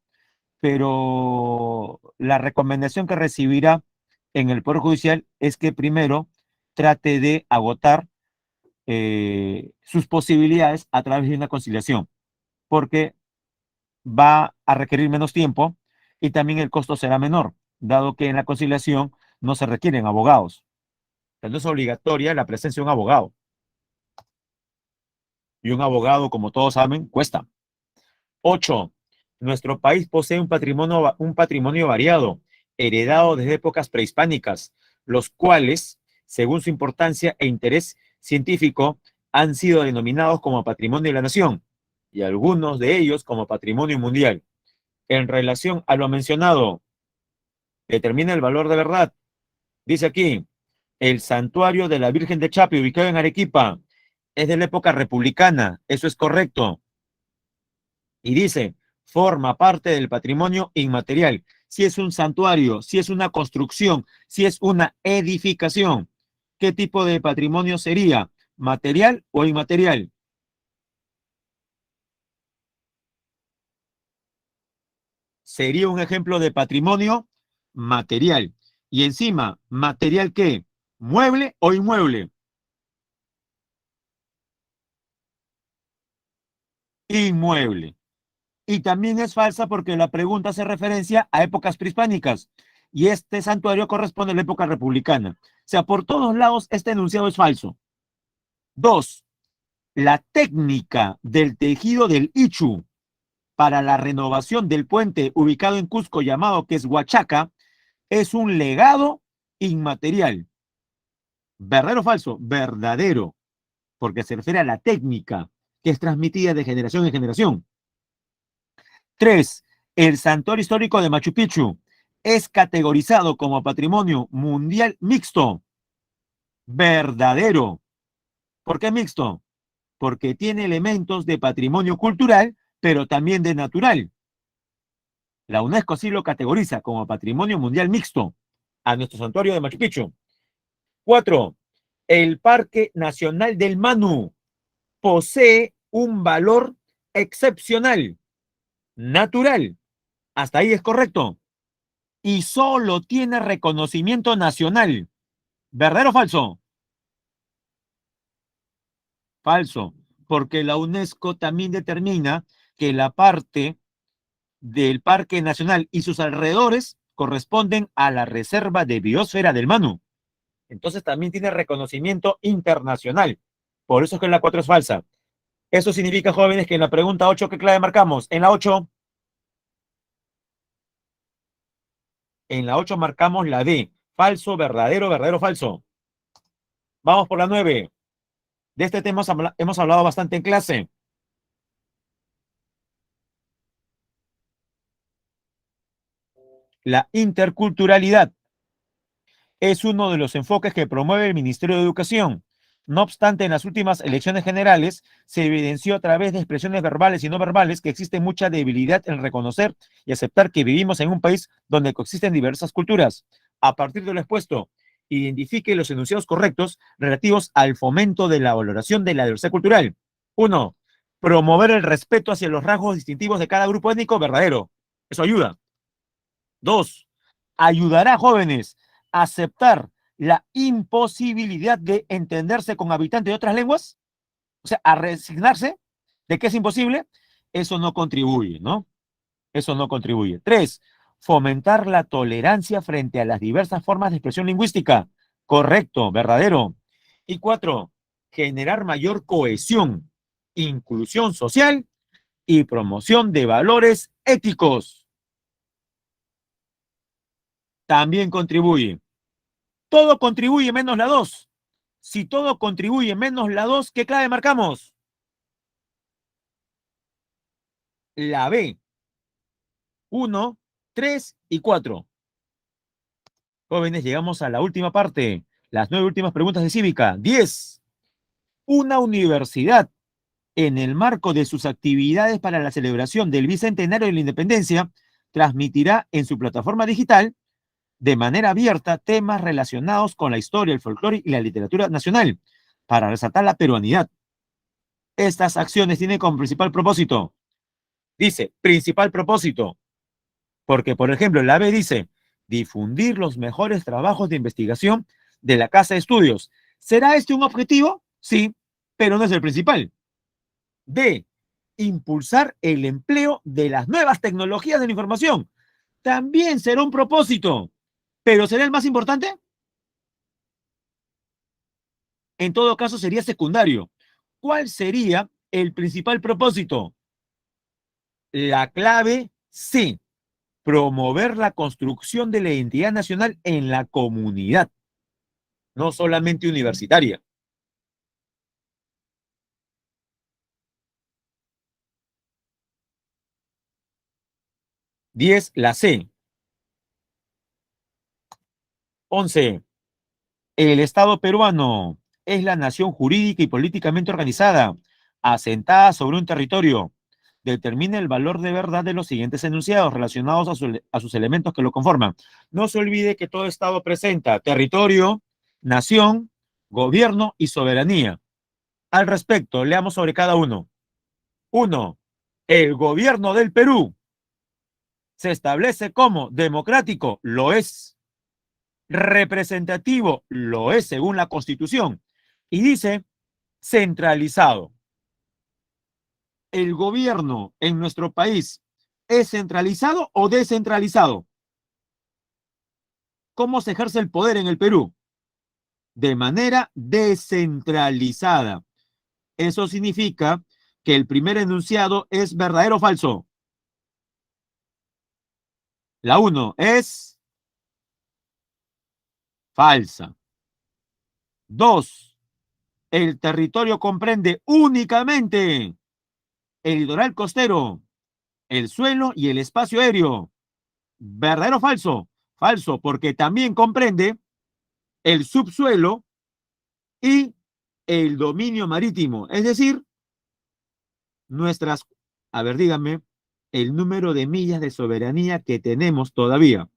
Pero la recomendación que recibirá en el Poder Judicial es que primero trate de agotar sus posibilidades a través de una conciliación, porque va a requerir menos tiempo y también el costo será menor, dado que en la conciliación no se requieren abogados. No es obligatoria la presencia de un abogado. Y un abogado, como todos saben, cuesta. 8. Nuestro país posee un patrimonio variado, heredado desde épocas prehispánicas, los cuales, según su importancia e interés científico, han sido denominados como Patrimonio de la Nación y algunos de ellos como Patrimonio Mundial. En relación a lo mencionado, determina el valor de verdad. Dice aquí, el santuario de la Virgen de Chapi, ubicado en Arequipa, es de la época republicana. Eso es correcto. Y dice, forma parte del patrimonio inmaterial. Si es un santuario, si es una construcción, si es una edificación, ¿qué tipo de patrimonio sería? ¿Material o inmaterial? Sería un ejemplo de patrimonio material. Y encima, ¿material qué? ¿Mueble o inmueble? Inmueble. Y también es falsa porque la pregunta hace referencia a épocas prehispánicas y este santuario corresponde a la época republicana. O sea, por todos lados este enunciado es falso. Dos, la técnica del tejido del Ichu para la renovación del puente ubicado en Cusco llamado que es Huachaca es un legado inmaterial. ¿Verdadero o falso? Verdadero, porque se refiere a la técnica que es transmitida de generación en generación. Tres, el santuario histórico de Machu Picchu es categorizado como patrimonio mundial mixto. Verdadero. ¿Por qué mixto? Porque tiene elementos de patrimonio cultural, pero también de natural. La UNESCO sí lo categoriza como patrimonio mundial mixto a nuestro santuario de Machu Picchu. Cuatro, el Parque Nacional del Manu posee un valor excepcional, natural. Hasta ahí es correcto. Y solo tiene reconocimiento nacional. ¿Verdadero o falso? Falso, porque la UNESCO también determina que la parte del Parque Nacional y sus alrededores corresponden a la Reserva de Biosfera del Manu. Entonces también tiene reconocimiento internacional. Por eso es que la 4 es falsa. Eso significa, jóvenes, que en la pregunta 8, ¿qué clave marcamos? En la 8 marcamos la D. Falso, verdadero, verdadero, falso. Vamos por la 9. De este tema hemos hablado bastante en clase. La interculturalidad es uno de los enfoques que promueve el Ministerio de Educación. No obstante, en las últimas elecciones generales se evidenció a través de expresiones verbales y no verbales que existe mucha debilidad en reconocer y aceptar que vivimos en un país donde coexisten diversas culturas. A partir de lo expuesto, identifique los enunciados correctos relativos al fomento de la valoración de la diversidad cultural. Uno, promover el respeto hacia los rasgos distintivos de cada grupo étnico verdadero. Eso ayuda. Dos, ayudará a jóvenes a aceptar la imposibilidad de entenderse con habitantes de otras lenguas, o sea, a resignarse de que es imposible. Eso no contribuye, ¿no? Eso no contribuye. Tres, fomentar la tolerancia frente a las diversas formas de expresión lingüística. Correcto, verdadero. Y cuatro, generar mayor cohesión, inclusión social y promoción de valores éticos. También contribuye. Todo contribuye menos la 2. Si todo contribuye menos la 2, ¿qué clave marcamos? La B. 1, 3 y 4. Jóvenes, llegamos a la última parte. Las 9 últimas preguntas de cívica. 10. Una universidad, en el marco de sus actividades para la celebración del Bicentenario de la Independencia, transmitirá en su plataforma digital de manera abierta temas relacionados con la historia, el folclore y la literatura nacional para resaltar la peruanidad. Estas acciones tienen como principal propósito, dice, principal propósito, porque, por ejemplo, la B dice, difundir los mejores trabajos de investigación de la Casa de Estudios. ¿Será este un objetivo? Sí, pero no es el principal. D, impulsar el empleo de las nuevas tecnologías de la información. También será un propósito, pero ¿será el más importante? En todo caso, sería secundario. ¿Cuál sería el principal propósito? La clave C, promover la construcción de la identidad nacional en la comunidad, no solamente universitaria. 10, la C. 11. El Estado peruano es la nación jurídica y políticamente organizada, asentada sobre un territorio. Determina el valor de verdad de los siguientes enunciados relacionados a sus elementos que lo conforman. No se olvide que todo Estado presenta territorio, nación, gobierno y soberanía. Al respecto, leamos sobre cada uno. 1. El gobierno del Perú se establece como democrático, lo es. Representativo, lo es según la Constitución. Y dice centralizado. ¿El gobierno en nuestro país es centralizado o descentralizado? ¿Cómo se ejerce el poder en el Perú? De manera descentralizada. Eso significa que el primer enunciado es verdadero o falso. La 1 es falsa. 2. El territorio comprende únicamente el litoral costero, el suelo y el espacio aéreo. ¿Verdadero o falso? Falso, porque también comprende el subsuelo y el dominio marítimo. Es decir, nuestras, a ver, díganme, el número de millas de soberanía que tenemos todavía.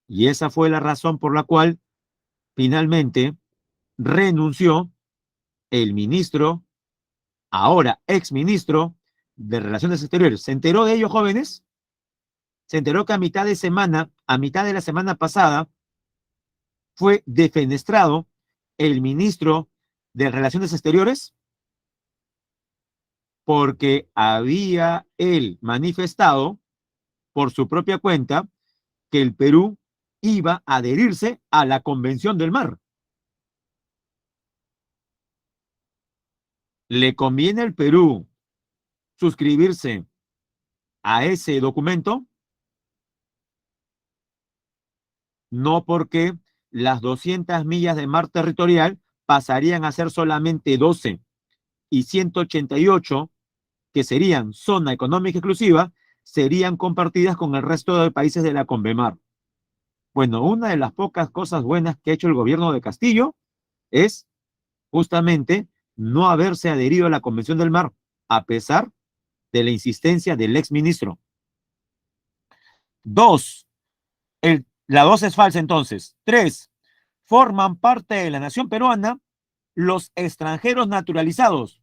Y esa fue la razón por la cual finalmente renunció el ministro, ahora exministro de Relaciones Exteriores. ¿Se enteró de ello, jóvenes? Se enteró que a mitad de semana, a mitad de la semana pasada, fue defenestrado el ministro de Relaciones Exteriores porque había él manifestado por su propia cuenta que el Perú iba a adherirse a la Convención del Mar. ¿Le conviene al Perú suscribirse a ese documento? No, porque las 200 millas de mar territorial pasarían a ser solamente 12 y 188, que serían zona económica exclusiva, serían compartidas con el resto de países de la Convemar. Bueno, una de las pocas cosas buenas que ha hecho el gobierno de Castillo es justamente no haberse adherido a la Convención del Mar, a pesar de la insistencia del exministro. 2. La 2 es falsa entonces. 3. Forman parte de la nación peruana los extranjeros naturalizados.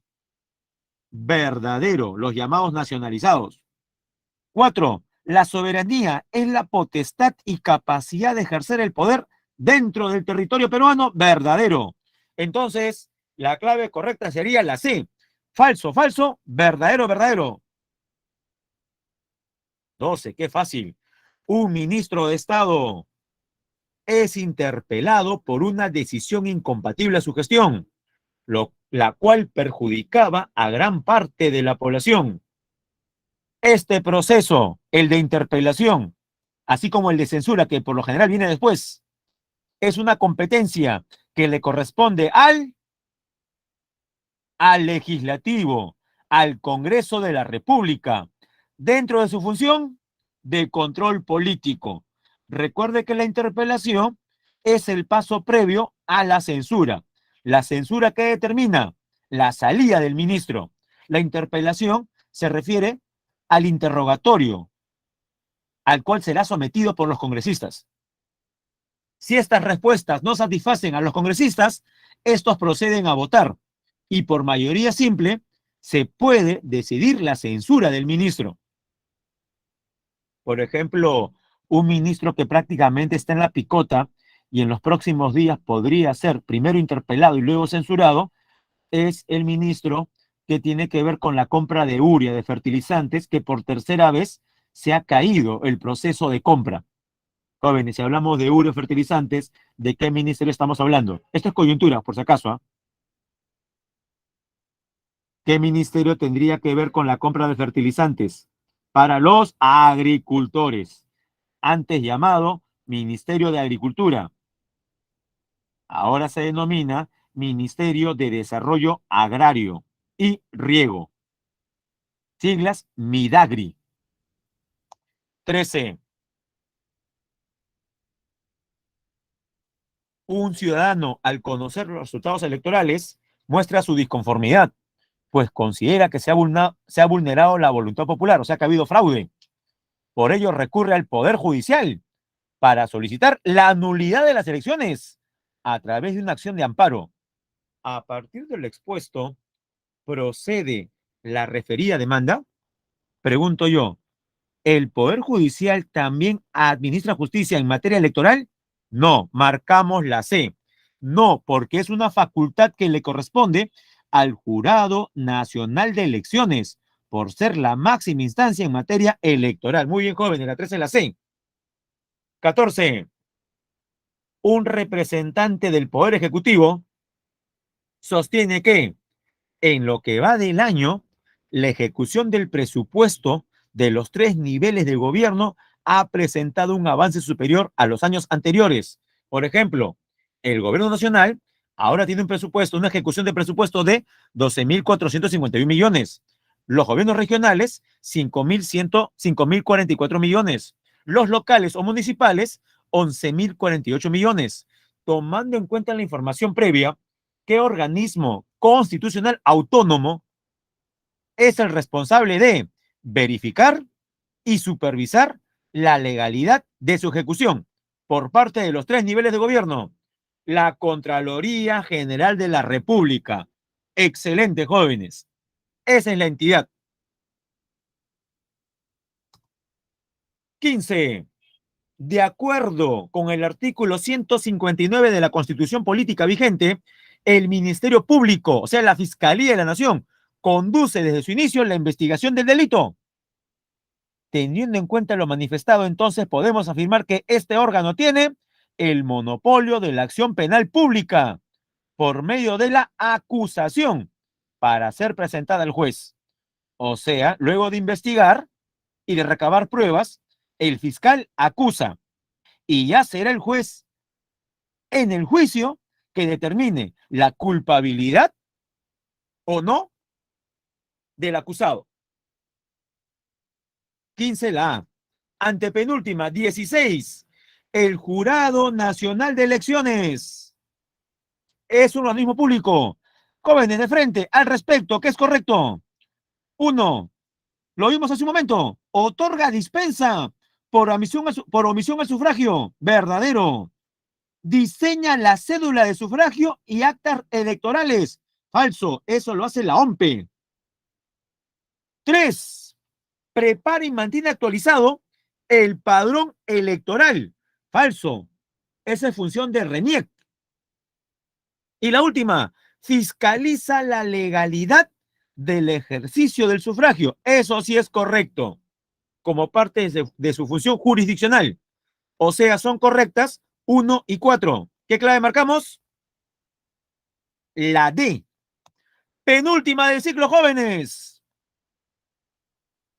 Verdadero, los llamados nacionalizados. 4. La soberanía es la potestad y capacidad de ejercer el poder dentro del territorio peruano. Verdadero. Entonces, la clave correcta sería la C. Falso, falso, verdadero, verdadero. 12. Qué fácil. Un ministro de Estado es interpelado por una decisión incompatible a su gestión, la cual perjudicaba a gran parte de la población. Este proceso, el de interpelación, así como el de censura, que por lo general viene después, es una competencia que le corresponde al legislativo, al Congreso de la República, dentro de su función de control político. Recuerde que la interpelación es el paso previo a la censura. La censura que determina la salida del ministro. La interpelación se refiere al interrogatorio al cual será sometido por los congresistas. Si estas respuestas no satisfacen a los congresistas, estos proceden a votar y por mayoría simple se puede decidir la censura del ministro. Por ejemplo, un ministro que prácticamente está en la picota y en los próximos días podría ser primero interpelado y luego censurado, es el ministro que tiene que ver con la compra de urea, de fertilizantes, que por tercera vez se ha caído el proceso de compra. Jóvenes, si hablamos de urea, fertilizantes, ¿de qué ministerio estamos hablando? Esto es coyuntura, por si acaso, ¿eh? ¿Qué ministerio tendría que ver con la compra de fertilizantes para los agricultores? Antes llamado Ministerio de Agricultura. Ahora se denomina Ministerio de Desarrollo Agrario y Riego. Siglas MIDAGRI. 13. Un ciudadano, al conocer los resultados electorales, muestra su disconformidad, pues considera que se ha vulnerado la voluntad popular, o sea que ha habido fraude. Por ello recurre al Poder Judicial para solicitar la nulidad de las elecciones a través de una acción de amparo. A partir de lo expuesto, ¿procede la referida demanda? Pregunto yo, ¿el Poder Judicial también administra justicia en materia electoral? No, marcamos la C. No, porque es una facultad que le corresponde al Jurado Nacional de Elecciones, por ser la máxima instancia en materia electoral. Muy bien, jóvenes, la 13 es la C. 14. Un representante del Poder Ejecutivo sostiene que en lo que va del año, la ejecución del presupuesto de los tres niveles de gobierno ha presentado un avance superior a los años anteriores. Por ejemplo, el gobierno nacional ahora tiene un presupuesto, una ejecución de presupuesto de 12.451 millones. Los gobiernos regionales, 5.44 millones. Los locales o municipales, 11.048 millones. Tomando en cuenta la información previa, ¿qué organismo constitucional autónomo es el responsable de verificar y supervisar la legalidad de su ejecución por parte de los tres niveles de gobierno? La Contraloría General de la República. Excelente, jóvenes. Esa es la entidad. 15. De acuerdo con el artículo 159 de la Constitución Política vigente, el Ministerio Público, o sea, la Fiscalía de la Nación, conduce desde su inicio la investigación del delito. Teniendo en cuenta lo manifestado, entonces podemos afirmar que este órgano tiene el monopolio de la acción penal pública por medio de la acusación para ser presentada al juez. O sea, luego de investigar y de recabar pruebas, el fiscal acusa y ya será el juez en el juicio que determine la culpabilidad o no del acusado. 15 la A. Antepenúltima, 16. El Jurado Nacional de Elecciones es un organismo público. Jóvenes de frente, al respecto, ¿qué es correcto? 1. Lo vimos hace un momento. Otorga dispensa por omisión al sufragio. Verdadero. Diseña la cédula de sufragio y actas electorales. Falso. Eso lo hace la OMPE. 3. Prepara y mantiene actualizado el padrón electoral. Falso. Esa es función de RENIEC. Y la última, fiscaliza la legalidad del ejercicio del sufragio. Eso sí es correcto, como parte de su función jurisdiccional. O sea, son correctas 1 y 4. ¿Qué clave marcamos? La D. Penúltima del ciclo, jóvenes.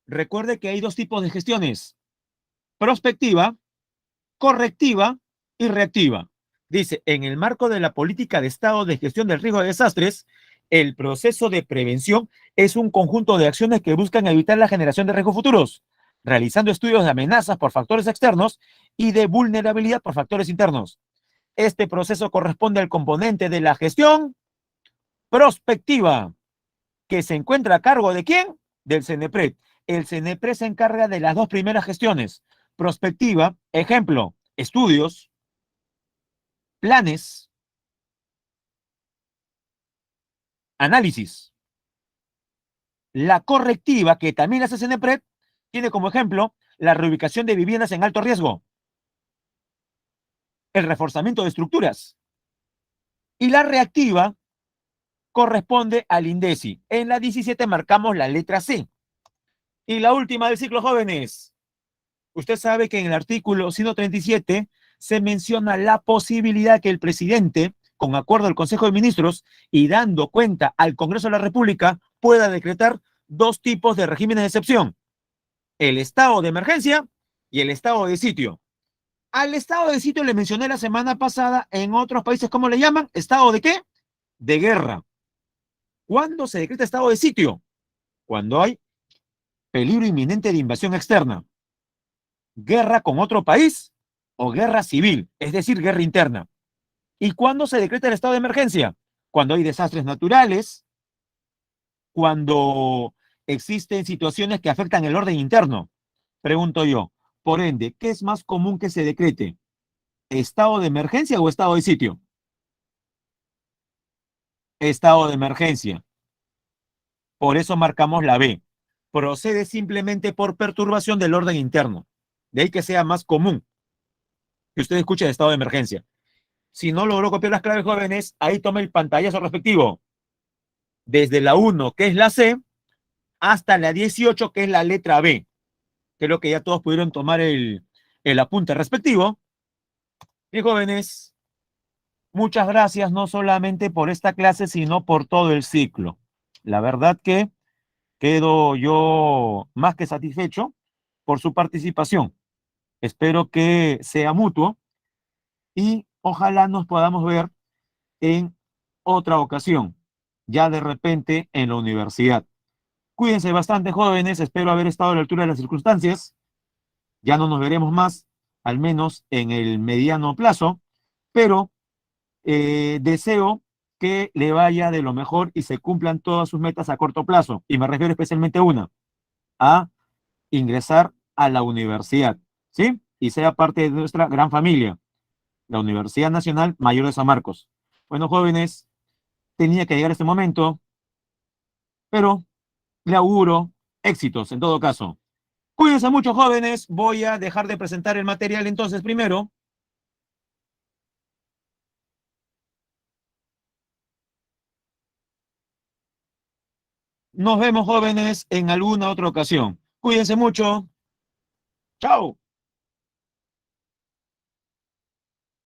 Recuerde que hay dos tipos de gestiones: prospectiva, correctiva y reactiva. Dice, en el marco de la política de Estado de gestión del riesgo de desastres, el proceso de prevención es un conjunto de acciones que buscan evitar la generación de riesgos futuros, realizando estudios de amenazas por factores externos y de vulnerabilidad por factores internos. Este proceso corresponde al componente de la gestión prospectiva, que se encuentra a cargo ¿de quién? Del CENEPRED. El CENEPRED se encarga de las dos primeras gestiones. Prospectiva, ejemplo, estudios, planes, análisis. La correctiva, que también hace CENEPRED, tiene como ejemplo la reubicación de viviendas en alto riesgo, el reforzamiento de estructuras. Y la reactiva corresponde al INDECI. En la 17 marcamos la letra C. Y la última del ciclo, jóvenes. Usted sabe que en el artículo 137 se menciona la posibilidad que el presidente con acuerdo del Consejo de Ministros y dando cuenta al Congreso de la República, pueda decretar dos tipos de regímenes de excepción: el estado de emergencia y el estado de sitio. Al estado de sitio le mencioné la semana pasada, en otros países, ¿cómo le llaman? ¿Estado de qué? De guerra. ¿Cuándo se decreta estado de sitio? Cuando hay peligro inminente de invasión externa, guerra con otro país o guerra civil, es decir, guerra interna. ¿Y cuándo se decreta el estado de emergencia? Cuando hay desastres naturales, cuando existen situaciones que afectan el orden interno. Pregunto yo, por ende, ¿qué es más común que se decrete? ¿Estado de emergencia o estado de sitio? Estado de emergencia. Por eso marcamos la B. Procede simplemente por perturbación del orden interno. De ahí que sea más común que usted escuche el estado de emergencia. Si no logró copiar las claves, jóvenes, ahí tome el pantallazo respectivo. Desde la 1, que es la C, hasta la 18, que es la letra B. Creo que ya todos pudieron tomar el apunte respectivo. Y jóvenes, muchas gracias no solamente por esta clase, sino por todo el ciclo. La verdad que quedo yo más que satisfecho por su participación. Espero que sea mutuo y ojalá nos podamos ver en otra ocasión, ya de repente en la universidad. Cuídense bastante, jóvenes. Espero haber estado a la altura de las circunstancias. Ya no nos veremos más, al menos en el mediano plazo, pero deseo que le vaya de lo mejor y se cumplan todas sus metas a corto plazo. Y me refiero especialmente a una, a ingresar a la universidad, ¿sí? Y sea parte de nuestra gran familia, la Universidad Nacional Mayor de San Marcos. Bueno, jóvenes, tenía que llegar este momento, pero le auguro éxitos en todo caso. Cuídense mucho, jóvenes. Voy a dejar de presentar el material entonces primero. Nos vemos, jóvenes, en alguna otra ocasión. Cuídense mucho. Chao.